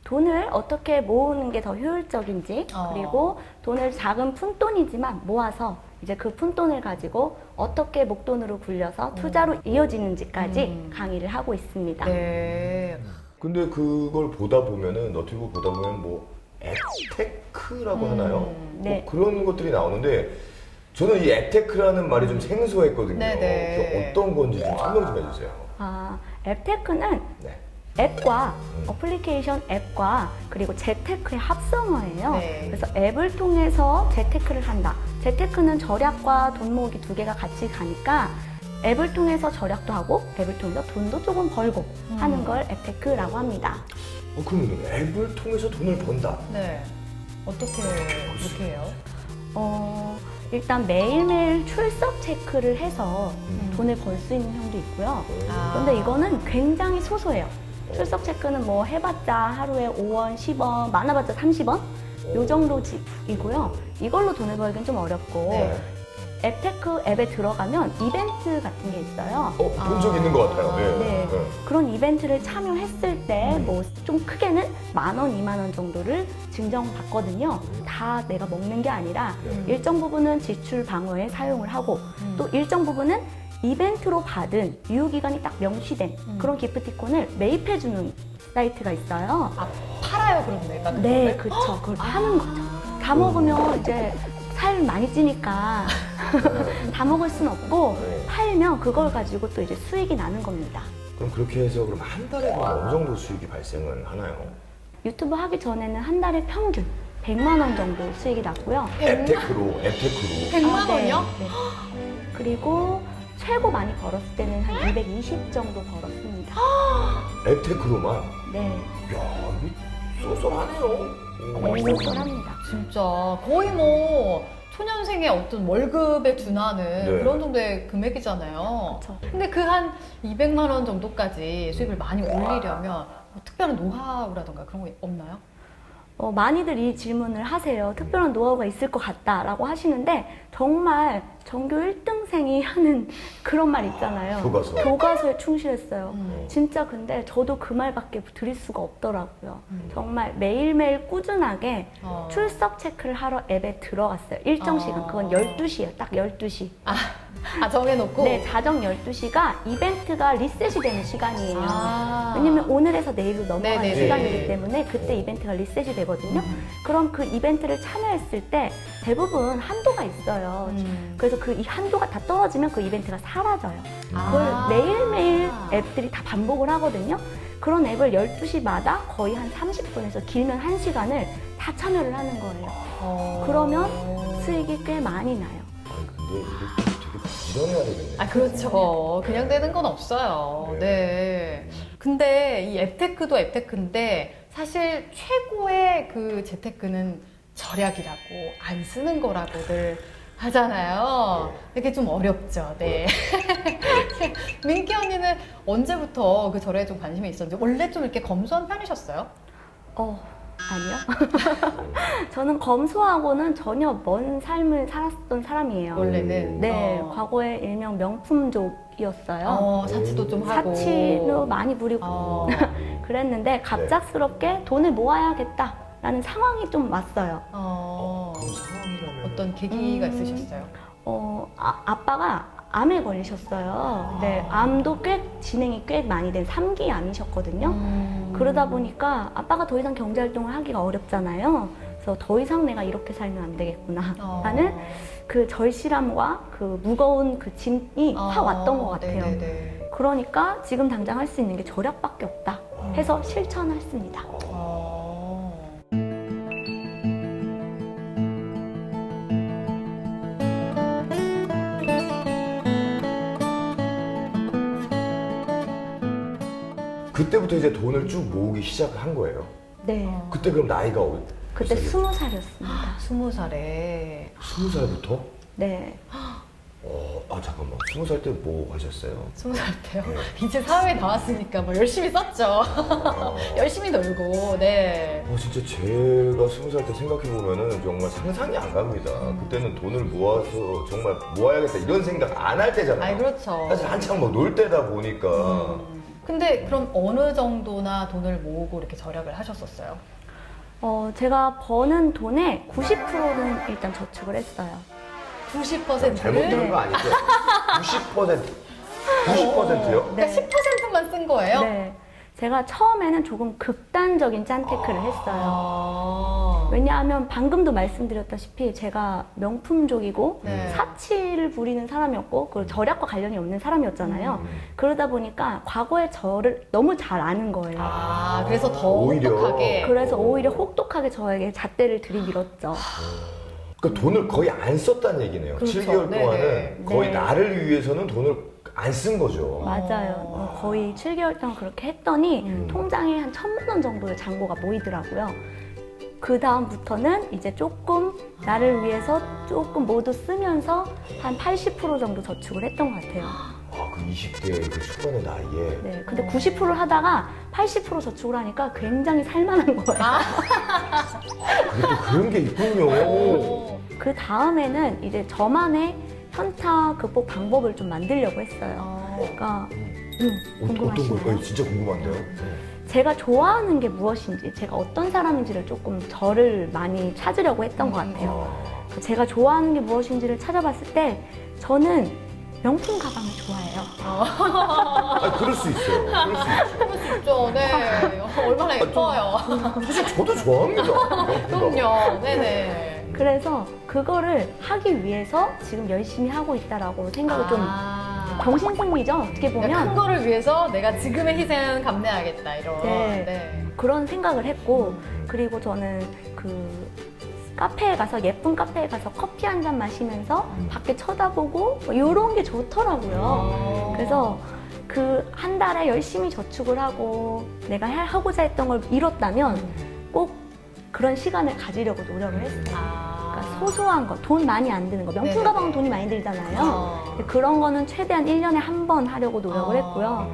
돈을 어떻게 모으는 게 더 효율적인지, 그리고 돈을 작은 푼돈이지만 모아서 이제 그 푼돈을 가지고 어떻게 목돈으로 굴려서 투자로 이어지는지까지 강의를 하고 있습니다. 네. 근데 그걸 보다 보면은 너튜브 보다 보면 뭐 앱테크라고 하나요? 네. 뭐 그런 것들이 나오는데 저는 이 앱테크라는 말이 좀 생소했거든요. 네네. 그게 어떤 건지 좀 설명 좀 해주세요. 앱테크는 네. 앱과 어플리케이션 앱과 그리고 재테크의 합성어예요. 네. 그래서 앱을 통해서 재테크를 한다. 재테크는 절약과 돈 모으기 두 개가 같이 가니까 앱을 통해서 절약도 하고 앱을 통해서 돈도 조금 벌고 하는 걸 앱테크라고 합니다. 그러면 앱을 통해서 돈을 번다. 네. 어떻게 그렇게 해요? 일단 매일매일 출석 체크를 해서 돈을 벌 수 있는 형도 있고요. 그런데 이거는 굉장히 소소해요. 출석 체크는 뭐 해봤자 하루에 5원, 10원, 많아봤자 30원? 요 정도 이고요. 이걸로 돈을 벌기는 좀 어렵고 네. 앱테크 앱에 들어가면 이벤트 같은 게 있어요. 본 적 있는 것 같아요. 네. 네. 그런 이벤트를 참여했을 때 뭐 좀 크게는 10,000원, 20,000원 정도를 증정받거든요. 다 내가 먹는 게 아니라 일정 부분은 지출 방어에 사용을 하고 또 일정 부분은 이벤트로 받은 유효기간이 딱 명시된 그런 기프티콘을 매입해주는 사이트가 있어요. 팔아요, 그럼 내가? 네, 그렇죠. 그걸 파는 거죠. 다 먹으면 이제 살 많이 찌니까 다 먹을 순 없고 팔면 그걸 가지고 또 이제 수익이 나는 겁니다. 그럼 그렇게 해서 그럼 한 달에 어느 정도 수익이 발생을 하나요? 유튜브 하기 전에는 한 달에 평균 100만 원 정도 수익이 났고요. 앱테크로. 100만 원이요? 네. 그리고 최고 많이 벌었을 때는 한 220 정도 벌었습니다. 앱테크로만. 네, 야, 이거 쏠쏠하네요. 쏠쏠합니다. 진짜 거의 뭐 초년생의 어떤 월급에 준하는 네. 그런 정도의 금액이잖아요. 그쵸. 근데 그 한 200만 원 정도까지 수익을 많이 올리려면 뭐 특별한 노하우라던가 그런 거 없나요? 많이들 이 질문을 하세요. 특별한 노하우가 있을 것 같다라고 하시는데 정말 전교 1등생이 하는 그런 말 있잖아요. 교과서에 충실했어요. 진짜 근데 저도 그 말밖에 드릴 수가 없더라고요. 정말 매일매일 꾸준하게 출석 체크를 하러 앱에 들어갔어요. 일정 시간, 그건 12시예요. 딱 12시. 정해놓고? 네, 자정 12시가 이벤트가 리셋이 되는 시간이에요. 아. 왜냐면 오늘에서 내일로 넘어가는 네네네. 시간이기 때문에 그때 이벤트가 리셋이 되거든요. 그럼 그 이벤트를 참여했을 때 대부분 한도가 있어요. 그래서 그 이 한도가 다 떨어지면 그 이벤트가 사라져요. 그걸 매일매일 앱들이 다 반복을 하거든요. 그런 앱을 12시마다 거의 한 30분에서 길면 1시간을 다 참여를 하는 거예요. 그러면 수익이 꽤 많이 나요. 아니, 근데 이게 되게 부지런해야 되겠네. 그렇죠. 그냥 되는 건 없어요. 네. 근데 이 앱테크도 앱테크인데 사실 최고의 그 재테크는 절약이라고 안 쓰는 거라고들 하잖아요. 이게 좀 어렵죠. 네. 민기 언니는 언제부터 그 절약에 좀 관심이 있었는지 원래 좀 이렇게 검소한 편이셨어요? 아니요. 저는 검소하고는 전혀 먼 삶을 살았던 사람이에요. 원래는? 네, 과거에 일명 명품족이었어요. 사치도 좀 하고. 사치도 많이 부리고 그랬는데 갑작스럽게 돈을 모아야겠다라는 상황이 좀 왔어요. 그런 상황이라면. 어떤 계기가 있으셨어요? 아빠가 암에 걸리셨어요. 근데 암도 진행이 꽤 많이 된 3기 암이셨거든요. 그러다 보니까 아빠가 더 이상 경제활동을 하기가 어렵잖아요. 그래서 더 이상 내가 이렇게 살면 안 되겠구나 하는 그 절실함과 그 무거운 그 짐이 확 왔던 것 같아요. 네네네. 그러니까 지금 당장 할 수 있는 게 절약밖에 없다 해서 실천했습니다. 그때부터 이제 돈을 쭉 모으기 시작을 한 거예요. 네. 그때 그럼 나이가 그때 몇 살이었어요? 20살이었습니다. 20살에. 20살부터? 네. 잠깐만. 20살 때 뭐 하셨어요? 20살 때요? 이제 사회에 나왔으니까 뭐 열심히 썼죠. 열심히 놀고, 네. 진짜 제가 20살 때 생각해보면은 정말 상상이 안 갑니다. 그때는 돈을 모아서 정말 모아야겠다 이런 생각 안 할 때잖아요. 그렇죠. 사실 한창 뭐 놀 때다 보니까. 근데 그럼 어느 정도나 돈을 모으고 이렇게 절약을 하셨었어요? 제가 버는 돈의 90%는 일단 저축을 했어요. 90%를? 잘못 들은 거 아니죠? 90%? 90%요? 그러니까 10%만 쓴 거예요? 네. 제가 처음에는 조금 극단적인 짠테크를 했어요. 왜냐하면 방금도 말씀드렸다시피 제가 명품족이고 네. 사치를 부리는 사람이었고 그리고 절약과 관련이 없는 사람이었잖아요. 그러다 보니까 과거의 저를 너무 잘 아는 거예요. 그래서 더 오히려. 혹독하게. 그래서 오히려 혹독하게 저에게 잣대를 들이밀었죠. 그러니까 돈을 거의 안 썼다는 얘기네요. 그렇죠. 7개월 동안은 네네. 거의 네. 나를 위해서는 돈을 안 쓴 거죠. 맞아요. 거의 7개월 동안 그렇게 했더니 통장에 한 1,000만 원 정도의 잔고가 모이더라고요. 그 다음부터는 이제 조금 나를 위해서 조금 모두 쓰면서 한 80% 정도 저축을 했던 것 같아요. 그 20대 그 초반의 나이에. 네, 근데 90%를 하다가 80% 저축을 하니까 굉장히 살만한 거예요. 그게 또 그런 게 있군요. 그 다음에는 이제 저만의 현타 극복 방법을 좀 만들려고 했어요. 그러니까 어떤 궁금하시나요? 걸? 진짜 궁금한데요. 제가 좋아하는 게 무엇인지, 제가 어떤 사람인지를 조금 저를 많이 찾으려고 했던 것 같아요. 제가 좋아하는 게 무엇인지를 찾아봤을 때 저는 명품 가방을 좋아해요. 그럴 수 있어요. 그럴 수 있죠. 그렇죠. 네. 얼마나 예뻐요. 사실 저도 좋아합니다. 그럼요. 네네. 그래서 그거를 하기 위해서 지금 열심히 하고 있다라고 생각을 좀 정신승리죠. 어떻게 보면 큰 거를 위해서 내가 지금의 희생은 감내하겠다 이런. 네. 그런 생각을 했고 그리고 저는 그 카페에 가서 예쁜 카페에 가서 커피 한 잔 마시면서 밖에 쳐다보고 뭐 이런 게 좋더라고요. 그래서 그 한 달에 열심히 저축을 하고 내가 하고자 했던 걸 이뤘다면 꼭 그런 시간을 가지려고 노력을 했어요. 그러니까 소소한 거, 돈 많이 안 드는 거. 명품 네네네. 가방은 돈이 많이 들잖아요. 근데 그런 거는 최대한 1년에 한 번 하려고 노력을 했고요.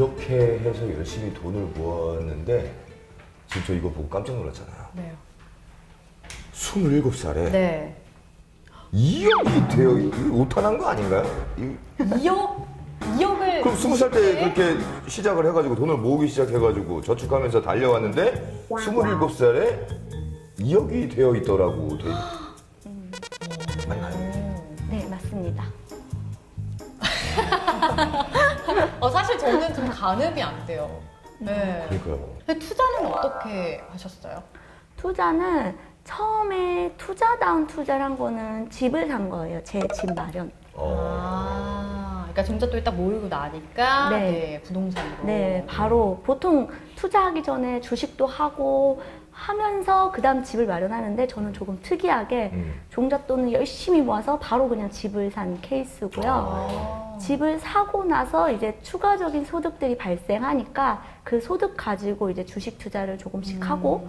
그렇게 해서 열심히 돈을 모았는데 지금 저 이거 보고 깜짝 놀랐잖아요. 네. 27살에 네. 2억이 되어 오탄한 거 아닌가요? 2억을 그럼 20살 때 그렇게 시작을 해가지고 돈을 모으기 시작해가지고 저축하면서 달려왔는데 27살에 2억이 되어 있더라고. 맞나요? 네, 맞습니다. 사실 저는 좀 가늠이 안 돼요. 네. 그러니까요. 근데 투자는 어떻게 하셨어요? 투자는 처음에 투자다운 투자를 한 거는 집을 산 거예요. 제 집 마련. 그러니까 종잣돈이 딱 모이고 나니까 네. 네, 부동산으로. 네, 바로 보통 투자하기 전에 주식도 하고 하면서 그다음 집을 마련하는데 저는 조금 특이하게 종잣돈을 열심히 모아서 바로 그냥 집을 산 케이스고요. 집을 사고 나서 이제 추가적인 소득들이 발생하니까 그 소득 가지고 이제 주식 투자를 조금씩 하고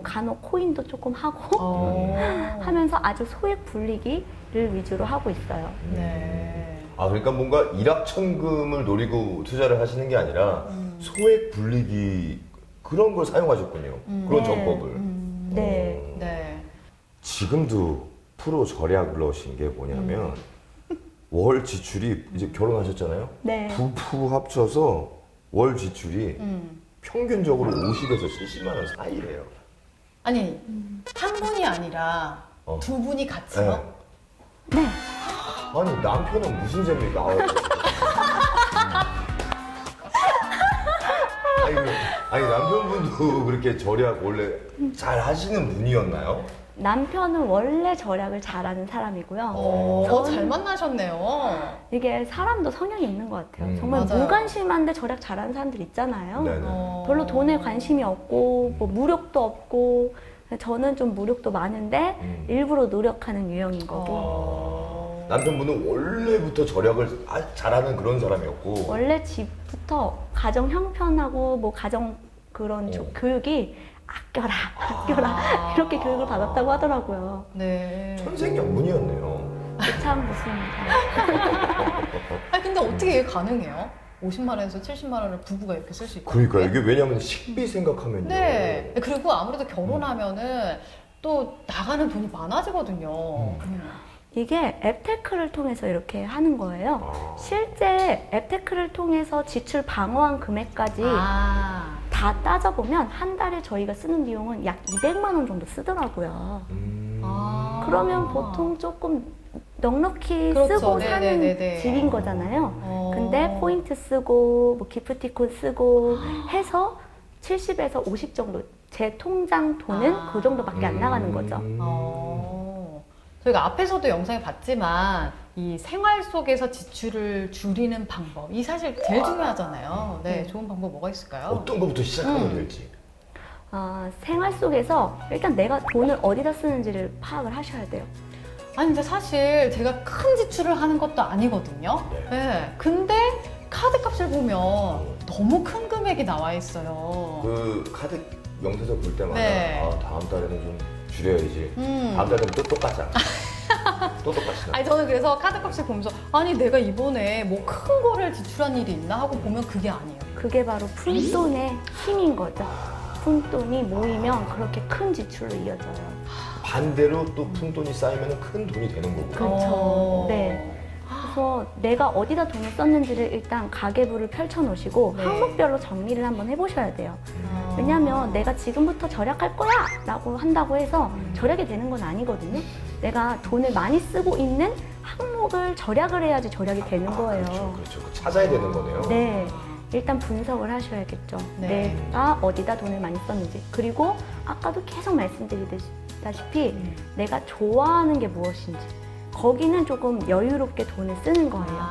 간혹 코인도 조금 하고 하면서 아주 소액 불리기를 위주로 하고 있어요. 네. 그러니까 뭔가 일확천금을 노리고 투자를 하시는 게 아니라 소액 불리기 그런 걸 사용하셨군요. 그런 네. 전법을. 네. 네. 지금도 프로 절약을 하신 게 뭐냐면 월 지출이 이제 결혼하셨잖아요. 네. 부부 합쳐서 월 지출이 평균적으로 50에서 70만 원 사이래요. 아니, 한 분이 아니라 두 분이 같이요? 네. 아니 남편은 무슨 재미가? 아니 남편분도 그렇게 절약 원래 잘 하시는 분이었나요? 남편은 원래 절약을 잘하는 사람이고요. 잘 만나셨네요. 이게 사람도 성향이 있는 것 같아요. 정말 맞아요. 무관심한데 절약 잘하는 사람들 있잖아요. 네네. 별로 돈에 관심이 없고 뭐 무력도 없고 저는 좀 무력도 많은데 일부러 노력하는 유형인 거고 남편분은 원래부터 절약을 잘하는 그런 사람이었고 원래 집부터 가정 형편하고 뭐 가정 그런 교육이 아껴라 이렇게 교육을 받았다고 하더라고요. 네. 천생연분이었네요. 참 무섭습니다. 아니, 근데 어떻게 이게 가능해요? 50만 원에서 70만 원을 부부가 이렇게 쓸 수 있고. 그러니까 이게 왜냐면 식비 생각하면요. 네. 그리고 아무래도 결혼하면은 또 나가는 돈이 많아지거든요. 이게 앱테크를 통해서 이렇게 하는 거예요. 실제 앱테크를 통해서 지출 방어한 금액까지 다 따져보면 한 달에 저희가 쓰는 비용은 약 200만 원 정도 쓰더라고요. 그러면 보통 조금 넉넉히 그렇죠. 쓰고 네네네네. 사는 집인 거잖아요. 근데 포인트 쓰고 뭐 기프티콘 쓰고 해서 70에서 50 정도 제 통장 돈은 그 정도밖에 안 나가는 거죠. 저희가 앞에서도 영상에 봤지만 이 생활 속에서 지출을 줄이는 방법, 이 사실 제일 중요하잖아요. 네, 좋은 방법 뭐가 있을까요? 어떤 것부터 시작하면 될지. 생활 속에서 일단 내가 돈을 어디다 쓰는지를 파악을 하셔야 돼요. 아니, 근데 사실 제가 큰 지출을 하는 것도 아니거든요. 네. 근데 카드 값을 보면 너무 큰 금액이 나와 있어요. 그 카드 명세서 볼 때마다 네. 다음 달에는 좀 줄여야지. 다음 달에는 또 똑같잖아. 또 똑같이 나. 아니, 저는 그래서 카드 값을 보면서 아니, 내가 이번에 뭐 큰 거를 지출한 일이 있나 하고 보면 그게 아니에요. 그게 바로 푼돈의 힘인 거죠. 푼돈이 모이면 그렇게 큰 지출로 이어져요. 반대로 또 푼돈이 쌓이면 큰 돈이 되는 거고. 그렇죠. 네. 그래서 내가 어디다 돈을 썼는지를 일단 가계부를 펼쳐놓으시고 네. 항목별로 정리를 한번 해보셔야 돼요. 왜냐하면 내가 지금부터 절약할 거야 라고 한다고 해서 절약이 되는 건 아니거든요. 내가 돈을 많이 쓰고 있는 항목을 절약을 해야지 절약이 되는 거예요. 그렇죠. 찾아야 되는 거네요. 네. 일단 분석을 하셔야겠죠. 네. 내가 어디다 돈을 많이 썼는지. 그리고 아까도 계속 말씀드리다시피 내가 좋아하는 게 무엇인지. 거기는 조금 여유롭게 돈을 쓰는 거예요.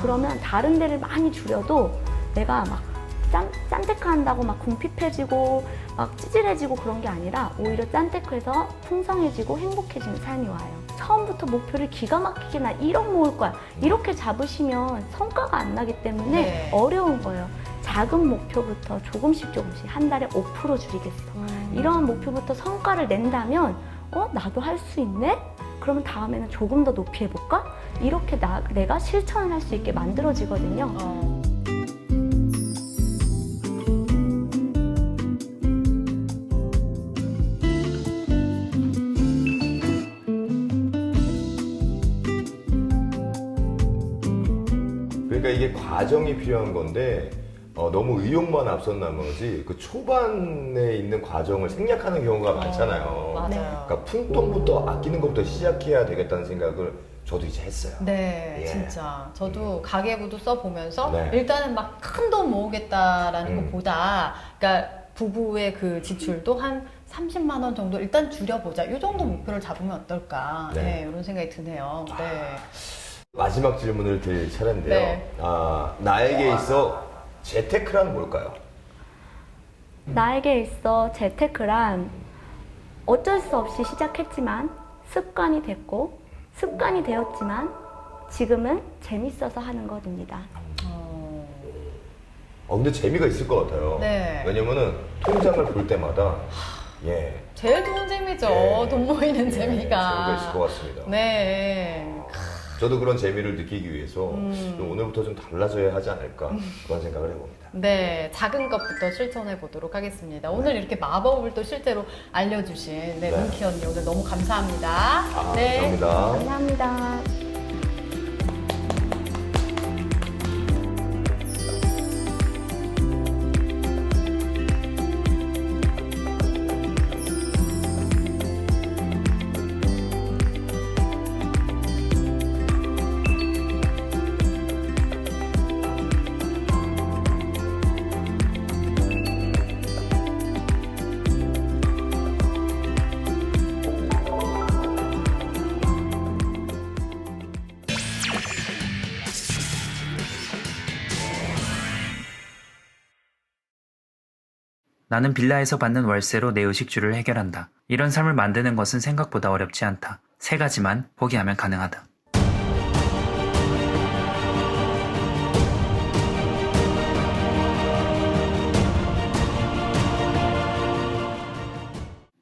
그러면 다른 데를 많이 줄여도 내가 막 짠테크 한다고 막 궁핍해지고 막 찌질해지고 그런 게 아니라 오히려 짠테크해서 풍성해지고 행복해지는 삶이 와요. 처음부터 목표를 기가 막히게 나 1억 모을 거야 이렇게 잡으시면 성과가 안 나기 때문에 네. 어려운 거예요. 작은 목표부터 조금씩 한 달에 5% 줄이겠어. 이런 목표부터 성과를 낸다면 나도 할 수 있네? 그러면 다음에는 조금 더 높이 해볼까? 이렇게 내가 실천을 할 수 있게 만들어지거든요. 과정이 필요한 건데 너무 의욕만 앞선 나머지 그 초반에 있는 과정을 생략하는 경우가 많잖아요. 맞아요. 그러니까 푼돈부터 아끼는 것부터 시작해야 되겠다는 생각을 저도 이제 했어요. 네, 예. 진짜. 저도 가계부도 써보면서 네. 일단은 막 큰 돈 모으겠다라는 것보다, 그러니까 부부의 그 지출도 한 30만 원 정도 일단 줄여보자. 이 정도 목표를 잡으면 어떨까. 네. 네, 이런 생각이 드네요. 네. 마지막 질문을 드릴 차례인데요. 네. 나에게 있어 재테크란 뭘까요? 나에게 있어 재테크란 어쩔 수 없이 시작했지만 습관이 됐고 습관이 되었지만 지금은 재밌어서 하는 것입니다. 근데 재미가 있을 것 같아요. 네. 왜냐면은 통장을 볼 때마다 제일 좋은 재미죠. 예. 돈 모이는 재미가. 재미가 있을 것 같습니다. 네. 저도 그런 재미를 느끼기 위해서 좀 오늘부터 좀 달라져야 하지 않을까 그런 생각을 해봅니다. 네, 작은 것부터 실천해 보도록 하겠습니다. 오늘 이렇게 마법을 또 실제로 알려주신 네. 문키 언니 오늘 너무 감사합니다. 네. 감사합니다. 감사합니다. 나는 빌라에서 받는 월세로 내 의식주를 해결한다. 이런 삶을 만드는 것은 생각보다 어렵지 않다. 3가지만 포기하면 가능하다.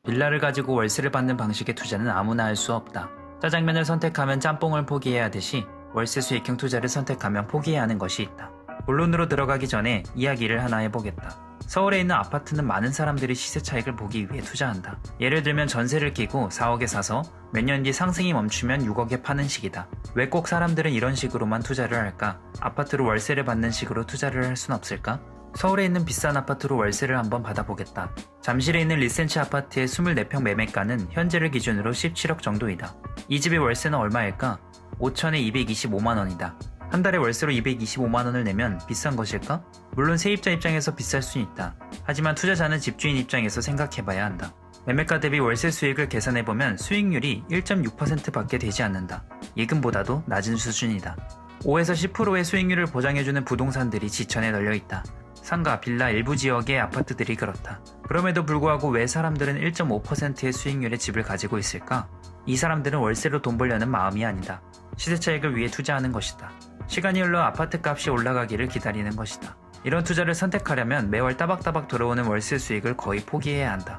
빌라를 가지고 월세를 받는 방식의 투자는 아무나 할 수 없다. 짜장면을 선택하면 짬뽕을 포기해야 하듯이 월세 수익형 투자를 선택하면 포기해야 하는 것이 있다. 본론으로 들어가기 전에 이야기를 하나 해보겠다. 서울에 있는 아파트는 많은 사람들이 시세 차익을 보기 위해 투자한다. 예를 들면 전세를 끼고 4억에 사서 몇 년 뒤 상승이 멈추면 6억에 파는 식이다. 왜 꼭 사람들은 이런 식으로만 투자를 할까? 아파트로 월세를 받는 식으로 투자를 할 순 없을까? 서울에 있는 비싼 아파트로 월세를 한번 받아보겠다. 잠실에 있는 리센치 아파트의 24평 매매가는 현재를 기준으로 17억 정도이다. 이 집의 월세는 얼마일까? 5천에 225만 원이다. 한 달에 월세로 225만 원을 내면 비싼 것일까? 물론 세입자 입장에서 비쌀 수는 있다. 하지만 투자자는 집주인 입장에서 생각해봐야 한다. 매매가 대비 월세 수익을 계산해보면 수익률이 1.6% 밖에 되지 않는다. 예금보다도 낮은 수준이다. 5에서 10%의 수익률을 보장해주는 부동산들이 지천에 널려있다. 상가, 빌라 일부 지역의 아파트들이 그렇다. 그럼에도 불구하고 왜 사람들은 1.5%의 수익률의 집을 가지고 있을까? 이 사람들은 월세로 돈 벌려는 마음이 아니다. 시세 차익을 위해 투자하는 것이다. 시간이 흘러 아파트 값이 올라가기를 기다리는 것이다. 이런 투자를 선택하려면 매월 따박따박 들어오는 월세 수익을 거의 포기해야 한다.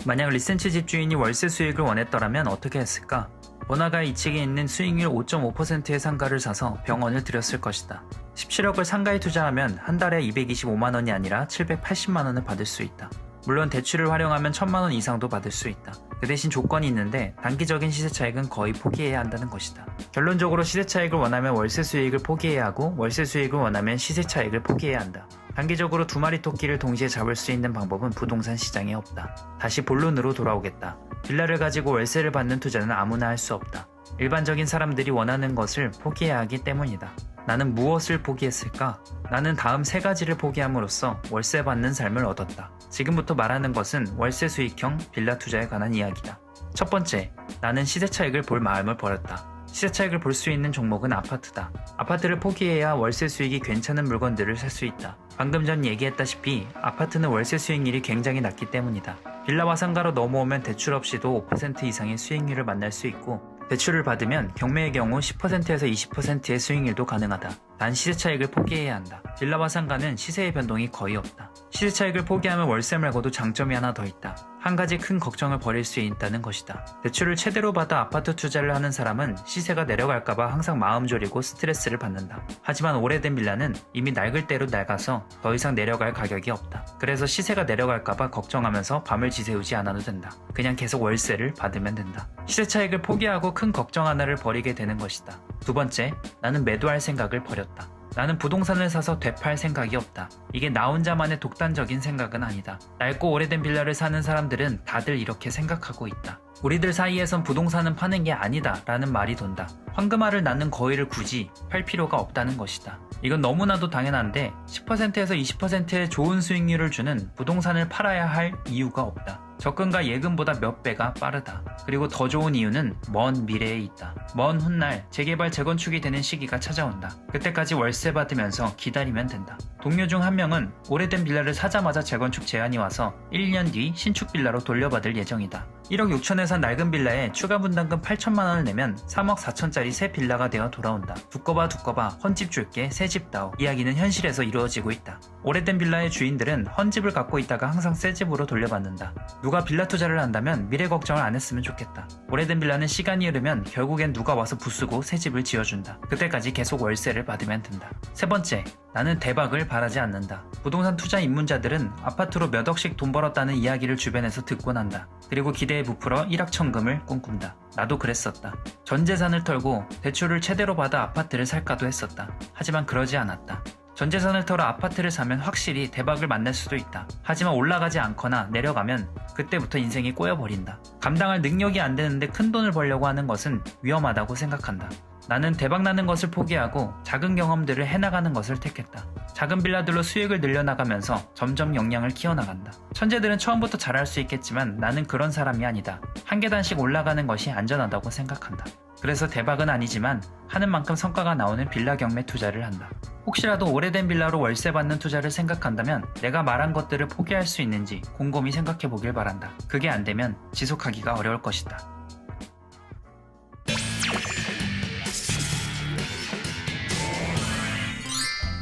만약 리센치 집주인이 월세 수익을 원했더라면 어떻게 했을까? 번화가 2층에 있는 수익률 5.5%의 상가를 사서 병원을 들였을 것이다. 17억을 상가에 투자하면 한 달에 225만 원이 아니라 780만 원을 받을 수 있다. 물론 대출을 활용하면 1000만 원 이상도 받을 수 있다. 그 대신 조건이 있는데 단기적인 시세 차익은 거의 포기해야 한다는 것이다. 결론적으로 시세 차익을 원하면 월세 수익을 포기해야 하고 월세 수익을 원하면 시세 차익을 포기해야 한다. 단기적으로 2마리 토끼를 동시에 잡을 수 있는 방법은 부동산 시장에 없다. 다시 본론으로 돌아오겠다. 빌라를 가지고 월세를 받는 투자는 아무나 할 수 없다. 일반적인 사람들이 원하는 것을 포기해야 하기 때문이다. 나는 무엇을 포기했을까? 나는 다음 3가지를 포기함으로써 월세 받는 삶을 얻었다. 지금부터 말하는 것은 월세 수익형 빌라 투자에 관한 이야기다. 첫 번째, 나는 시세 차익을 볼 마음을 버렸다. 시세 차익을 볼 수 있는 종목은 아파트다. 아파트를 포기해야 월세 수익이 괜찮은 물건들을 살 수 있다. 방금 전 얘기했다시피 아파트는 월세 수익률이 굉장히 낮기 때문이다. 빌라와 상가로 넘어오면 대출 없이도 5% 이상의 수익률을 만날 수 있고 대출을 받으면 경매의 경우 10%에서 20%의 수익률도 가능하다. 단 시세 차익을 포기해야 한다. 빌라와 상가는 시세의 변동이 거의 없다. 시세 차익을 포기하면 월세 말고도 장점이 하나 더 있다. 한 가지 큰 걱정을 버릴 수 있다는 것이다. 대출을 최대로 받아 아파트 투자를 하는 사람은 시세가 내려갈까봐 항상 마음 졸이고 스트레스를 받는다. 하지만 오래된 빌라는 이미 낡을 대로 낡아서 더 이상 내려갈 가격이 없다. 그래서 시세가 내려갈까봐 걱정하면서 밤을 지새우지 않아도 된다. 그냥 계속 월세를 받으면 된다. 시세 차익을 포기하고 큰 걱정 하나를 버리게 되는 것이다. 두 번째, 나는 매도할 생각을 버렸다. 나는 부동산을 사서 되팔 생각이 없다. 이게 나 혼자만의 독단적인 생각은 아니다. 낡고 오래된 빌라를 사는 사람들은 다들 이렇게 생각하고 있다. 우리들 사이에선 부동산은 파는 게 아니다 라는 말이 돈다. 황금알을 낳는 거위를 굳이 팔 필요가 없다는 것이다. 이건 너무나도 당연한데 10%에서 20%의 좋은 수익률을 주는 부동산을 팔아야 할 이유가 없다. 접근과 예금보다 몇 배가 빠르다. 그리고 더 좋은 이유는 먼 미래에 있다. 먼 훗날 재개발 재건축이 되는 시기가 찾아온다. 그때까지 월세 받으면서 기다리면 된다. 동료 중 한 명은 오래된 빌라를 사자마자 재건축 제안이 와서 1년 뒤 신축 빌라로 돌려받을 예정이다. 1억 6천에 산 낡은 빌라에 추가 분담금 8천만 원을 내면 3억 4천짜리 새 빌라가 되어 돌아온다. 두꺼봐 헌집 줄게 새집다오. 이야기는 현실에서 이루어지고 있다. 오래된 빌라의 주인들은 헌집을 갖고 있다가 항상 새 집으로 돌려받는다. 누가 빌라 투자를 한다면 미래 걱정을 안 했으면 좋겠다. 오래된 빌라는 시간이 흐르면 결국엔 누가 와서 부수고 새 집을 지어준다. 그때까지 계속 월세를 받으면 된다. 세 번째, 나는 대박을 바라지 않는다. 부동산 투자 입문자들은 아파트로 몇 억씩 돈 벌었다는 이야기를 주변에서 듣곤 한다. 그리고 기대에 부풀어 일확천금을 꿈꾼다. 나도 그랬었다. 전 재산을 털고 대출을 최대로 받아 아파트를 살까도 했었다. 하지만 그러지 않았다. 전 재산을 털어 아파트를 사면 확실히 대박을 만날 수도 있다. 하지만 올라가지 않거나 내려가면 그때부터 인생이 꼬여버린다. 감당할 능력이 안 되는데 큰 돈을 벌려고 하는 것은 위험하다고 생각한다. 나는 대박나는 것을 포기하고 작은 경험들을 해나가는 것을 택했다. 작은 빌라들로 수익을 늘려나가면서 점점 역량을 키워나간다. 천재들은 처음부터 잘할 수 있겠지만 나는 그런 사람이 아니다. 한 계단씩 올라가는 것이 안전하다고 생각한다. 그래서 대박은 아니지만 하는 만큼 성과가 나오는 빌라 경매 투자를 한다. 혹시라도 오래된 빌라로 월세 받는 투자를 생각한다면 내가 말한 것들을 포기할 수 있는지 곰곰이 생각해 보길 바란다. 그게 안 되면 지속하기가 어려울 것이다.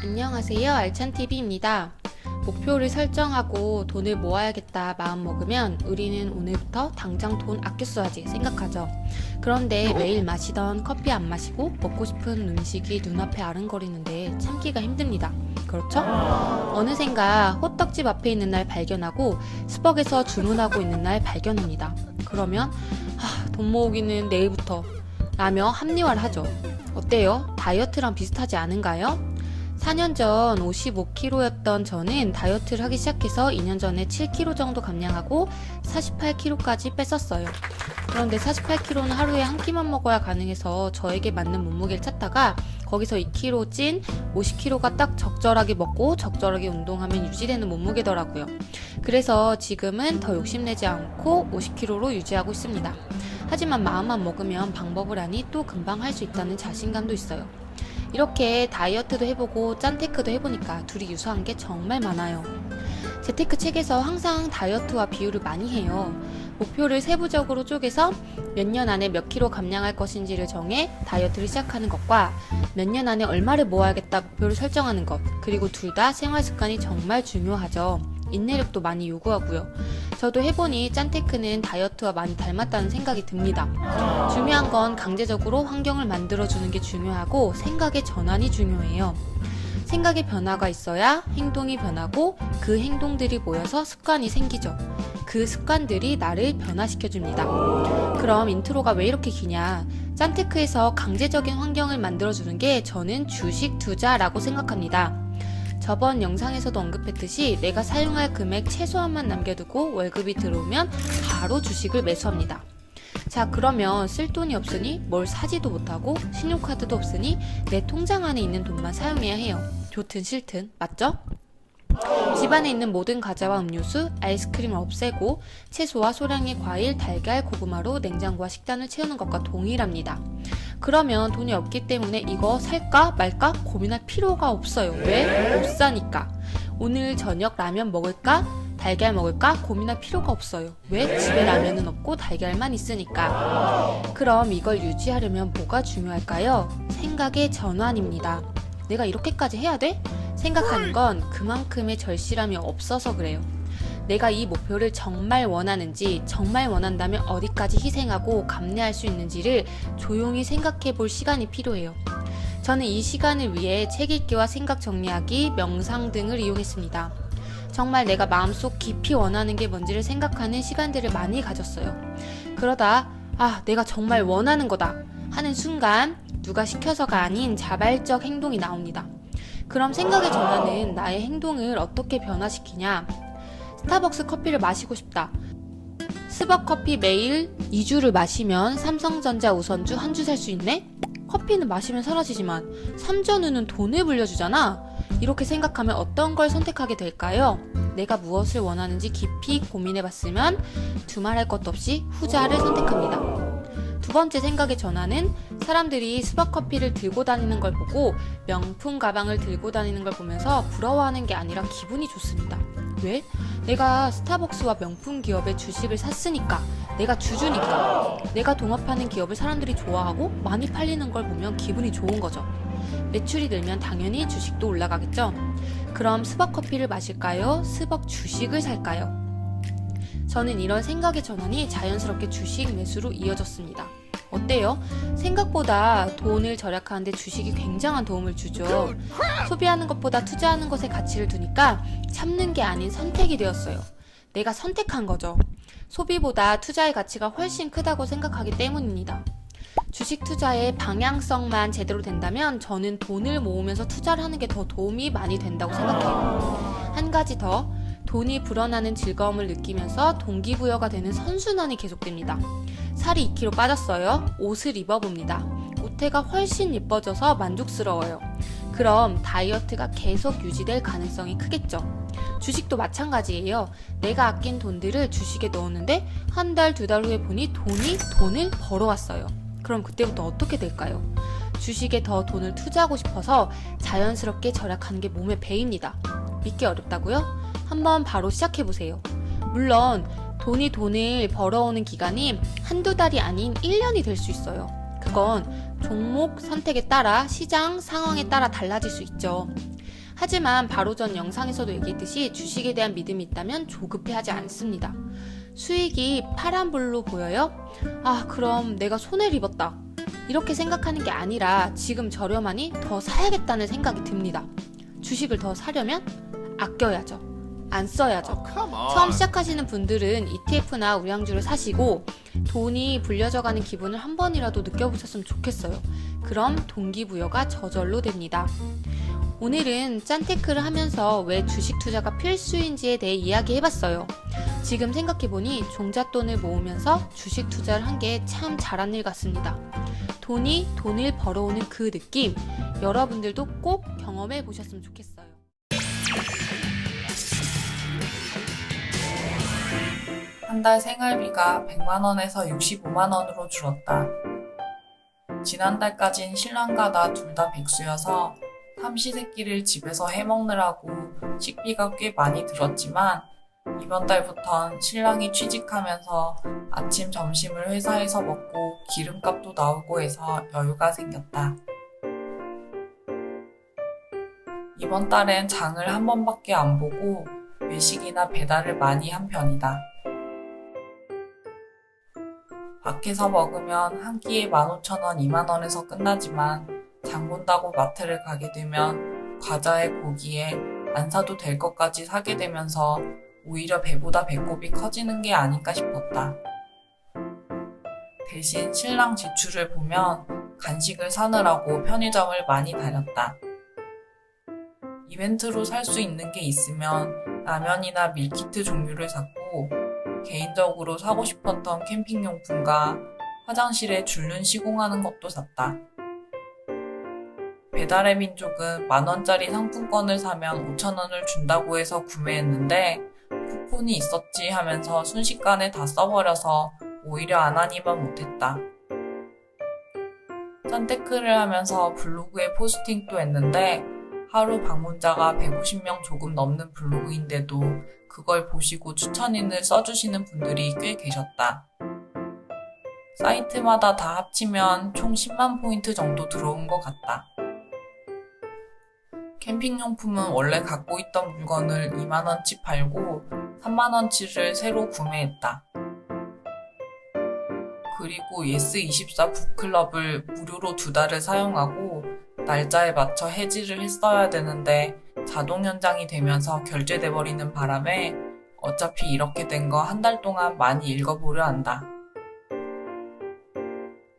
안녕하세요. 알찬TV입니다. 목표를 설정하고 돈을 모아야겠다 마음먹으면 우리는 오늘부터 당장 돈 아껴 써야지 생각하죠. 그런데 매일 마시던 커피 안 마시고 먹고 싶은 음식이 눈앞에 아른거리는데 참기가 힘듭니다. 그렇죠? 어느샌가 호떡집 앞에 있는 날 발견하고 스벅에서 주문하고 있는 날 발견합니다. 그러면 돈 모으기는 내일부터 라며 합리화를 하죠. 어때요? 다이어트랑 비슷하지 않은가요? 4년 전 55kg였던 저는 다이어트를 하기 시작해서 2년 전에 7kg 정도 감량하고 48kg까지 뺐었어요. 그런데 48kg는 하루에 한 끼만 먹어야 가능해서 저에게 맞는 몸무게를 찾다가 거기서 2kg 찐 50kg가 딱 적절하게 먹고 적절하게 운동하면 유지되는 몸무게더라고요. 그래서 지금은 더 욕심내지 않고 50kg로 유지하고 있습니다. 하지만 마음만 먹으면 방법을 아니 또 금방 할 수 있다는 자신감도 있어요. 이렇게 다이어트도 해보고 짠테크도 해보니까 둘이 유사한 게 정말 많아요. 재테크 책에서 항상 다이어트와 비유를 많이 해요. 목표를 세부적으로 쪼개서 몇 년 안에 몇 킬로 감량할 것인지를 정해 다이어트를 시작하는 것과 몇 년 안에 얼마를 모아야겠다 목표를 설정하는 것, 그리고 둘 다 생활 습관이 정말 중요하죠. 인내력도 많이 요구하고요. 저도 해보니 짠테크는 다이어트와 많이 닮았다는 생각이 듭니다. 중요한 건 강제적으로 환경을 만들어주는 게 중요하고 생각의 전환이 중요해요. 생각의 변화가 있어야 행동이 변하고 그 행동들이 모여서 습관이 생기죠. 그 습관들이 나를 변화시켜줍니다. 그럼 인트로가 왜 이렇게 기냐? 짠테크에서 강제적인 환경을 만들어주는 게 저는 주식 투자라고 생각합니다. 저번 영상에서도 언급했듯이 내가 사용할 금액 최소한만 남겨두고 월급이 들어오면 바로 주식을 매수합니다. 자, 그러면 쓸 돈이 없으니 뭘 사지도 못하고 신용카드도 없으니 내 통장 안에 있는 돈만 사용해야 해요. 좋든 싫든, 맞죠? 집안에 있는 모든 과자와 음료수, 아이스크림을 없애고 채소와 소량의 과일, 달걀, 고구마로 냉장고와 식단을 채우는 것과 동일합니다. 그러면 돈이 없기 때문에 이거 살까 말까 고민할 필요가 없어요. 왜? 못 사니까. 오늘 저녁 라면 먹을까? 달걀 먹을까? 고민할 필요가 없어요. 왜? 집에 라면은 없고 달걀만 있으니까. 그럼 이걸 유지하려면 뭐가 중요할까요? 생각의 전환입니다. 내가 이렇게까지 해야 돼? 생각하는 건 그만큼의 절실함이 없어서 그래요. 내가 이 목표를 정말 원하는지, 정말 원한다면 어디까지 희생하고 감내할 수 있는지를 조용히 생각해 볼 시간이 필요해요. 저는 이 시간을 위해 책 읽기와 생각 정리하기, 명상 등을 이용했습니다. 정말 내가 마음속 깊이 원하는 게 뭔지를 생각하는 시간들을 많이 가졌어요. 그러다 내가 정말 원하는 거다 하는 순간 누가 시켜서가 아닌 자발적 행동이 나옵니다. 그럼 생각의 전환은 나의 행동을 어떻게 변화시키냐? 스타벅스 커피를 마시고 싶다. 스벅커피 매일 2주를 마시면 삼성전자 우선주 1주 살 수 있네? 커피는 마시면 사라지지만 3전우는 돈을 불려주잖아? 이렇게 생각하면 어떤 걸 선택하게 될까요? 내가 무엇을 원하는지 깊이 고민해봤으면 두말할 것도 없이 후자를 선택합니다. 두 번째 생각의 전환은 사람들이 스벅커피를 들고 다니는 걸 보고 명품 가방을 들고 다니는 걸 보면서 부러워하는 게 아니라 기분이 좋습니다. 왜? 내가 스타벅스와 명품 기업의 주식을 샀으니까, 내가 주주니까, 내가 동업하는 기업을 사람들이 좋아하고 많이 팔리는 걸 보면 기분이 좋은 거죠. 매출이 늘면 당연히 주식도 올라가겠죠. 그럼 스벅커피를 마실까요? 스벅 주식을 살까요? 저는 이런 생각의 전환이 자연스럽게 주식 매수로 이어졌습니다. 어때요? 생각보다 돈을 절약하는데 주식이 굉장한 도움을 주죠. 소비하는 것보다 투자하는 것에 가치를 두니까 참는 게 아닌 선택이 되었어요. 내가 선택한 거죠. 소비보다 투자의 가치가 훨씬 크다고 생각하기 때문입니다. 주식 투자의 방향성만 제대로 된다면 저는 돈을 모으면서 투자를 하는 게 더 도움이 많이 된다고 생각해요. 한 가지 더, 돈이 불어나는 즐거움을 느끼면서 동기부여가 되는 선순환이 계속됩니다. 살이 2kg 빠졌어요. 옷을 입어봅니다. 옷태가 훨씬 예뻐져서 만족스러워요. 그럼 다이어트가 계속 유지될 가능성이 크겠죠. 주식도 마찬가지예요. 내가 아낀 돈들을 주식에 넣었는데 한 달, 2달 후에 보니 돈을 벌어왔어요. 그럼 그때부터 어떻게 될까요? 주식에 더 돈을 투자하고 싶어서 자연스럽게 절약하는 게 몸에 배입니다. 믿기 어렵다고요? 한번 바로 시작해보세요. 물론 돈이 돈을 벌어오는 기간이 한두 달이 아닌 1년이 될 수 있어요. 그건 종목 선택에 따라 시장 상황에 따라 달라질 수 있죠. 하지만 바로 전 영상에서도 얘기했듯이 주식에 대한 믿음이 있다면 조급해하지 않습니다. 수익이 파란불로 보여요? 아, 그럼 내가 손해를 입었다. 이렇게 생각하는 게 아니라 지금 저렴하니 더 사야겠다는 생각이 듭니다. 주식을 더 사려면 아껴야죠. 안 써야죠. 처음 시작하시는 분들은 ETF나 우량주를 사시고 돈이 불려져가는 기분을 한 번이라도 느껴보셨으면 좋겠어요. 그럼 동기부여가 저절로 됩니다. 오늘은 짠테크를 하면서 왜 주식 투자가 필수인지에 대해 이야기해봤어요. 지금 생각해보니 종잣돈을 모으면서 주식 투자를 한 게 참 잘한 일 같습니다. 돈이 돈을 벌어오는 그 느낌, 여러분들도 꼭 경험해보셨으면 좋겠어요. 한 달 생활비가 100만 원에서 65만 원으로 줄었다. 지난달까진 신랑과 나 둘 다 백수여서 삼시세끼를 집에서 해먹느라고 식비가 꽤 많이 들었지만 이번 달부턴 신랑이 취직하면서 아침 점심을 회사에서 먹고 기름값도 나오고 해서 여유가 생겼다. 이번 달엔 장을 한 번밖에 안 보고 외식이나 배달을 많이 한 편이다. 밖에서 먹으면 한 끼에 15,000원, 2만원에서 끝나지만 장 본다고 마트를 가게 되면 과자에 고기에 안 사도 될 것까지 사게 되면서 오히려 배보다 배꼽이 커지는 게 아닌가 싶었다. 대신 신랑 지출을 보면 간식을 사느라고 편의점을 많이 다녔다. 이벤트로 살 수 있는 게 있으면 라면이나 밀키트 종류를 샀고 개인적으로 사고 싶었던 캠핑용품과 화장실에 줄눈 시공하는 것도 샀다. 배달의 민족은 10,000원짜리 상품권을 사면 5,000원을 준다고 해서 구매했는데 쿠폰이 있었지 하면서 순식간에 다 써버려서 오히려 안 하니만 못했다. 짠테크를 하면서 블로그에 포스팅도 했는데 하루 방문자가 150명 조금 넘는 블로그인데도 그걸 보시고 추천인을 써주시는 분들이 꽤 계셨다. 사이트마다 다 합치면 총 10만 포인트 정도 들어온 것 같다. 캠핑용품은 원래 갖고 있던 물건을 2만원치 팔고 3만원치를 새로 구매했다. 그리고 예스24 북클럽을 무료로 2달을 사용하고 날짜에 맞춰 해지를 했어야 되는데 자동 연장이 되면서 결제돼 버리는 바람에 어차피 이렇게 된 거 한 달 동안 많이 읽어보려 한다.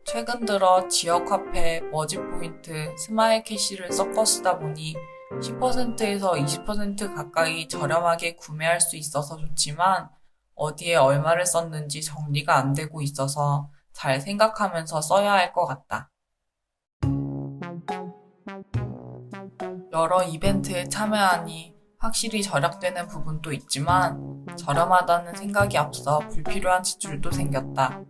최근 들어 지역화폐, 머지포인트, 스마일캐시를 섞어 쓰다 보니 10%에서 20% 가까이 저렴하게 구매할 수 있어서 좋지만 어디에 얼마를 썼는지 정리가 안 되고 있어서 잘 생각하면서 써야 할 것 같다. 여러 이벤트에 참여하니 확실히 절약되는 부분도 있지만 저렴하다는 생각이 앞서 불필요한 지출도 생겼다.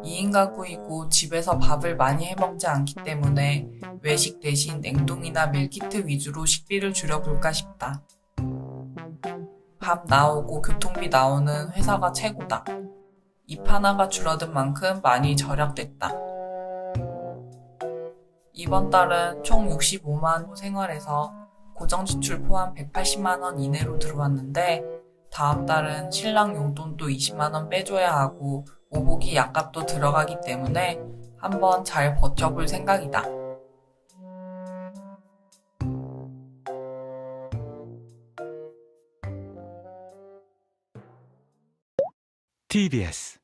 2인 가구이고 집에서 밥을 많이 해먹지 않기 때문에 외식 대신 냉동이나 밀키트 위주로 식비를 줄여볼까 싶다. 밥 나오고 교통비 나오는 회사가 최고다. 입 하나가 줄어든 만큼 많이 절약됐다. 이번 달은 총 65만 원 생활해서 고정지출 포함 180만 원 이내로 들어왔는데 다음 달은 신랑 용돈도 20만 원 빼줘야 하고 오복이 약값도 들어가기 때문에 한번 잘 버텨볼 생각이다. TBS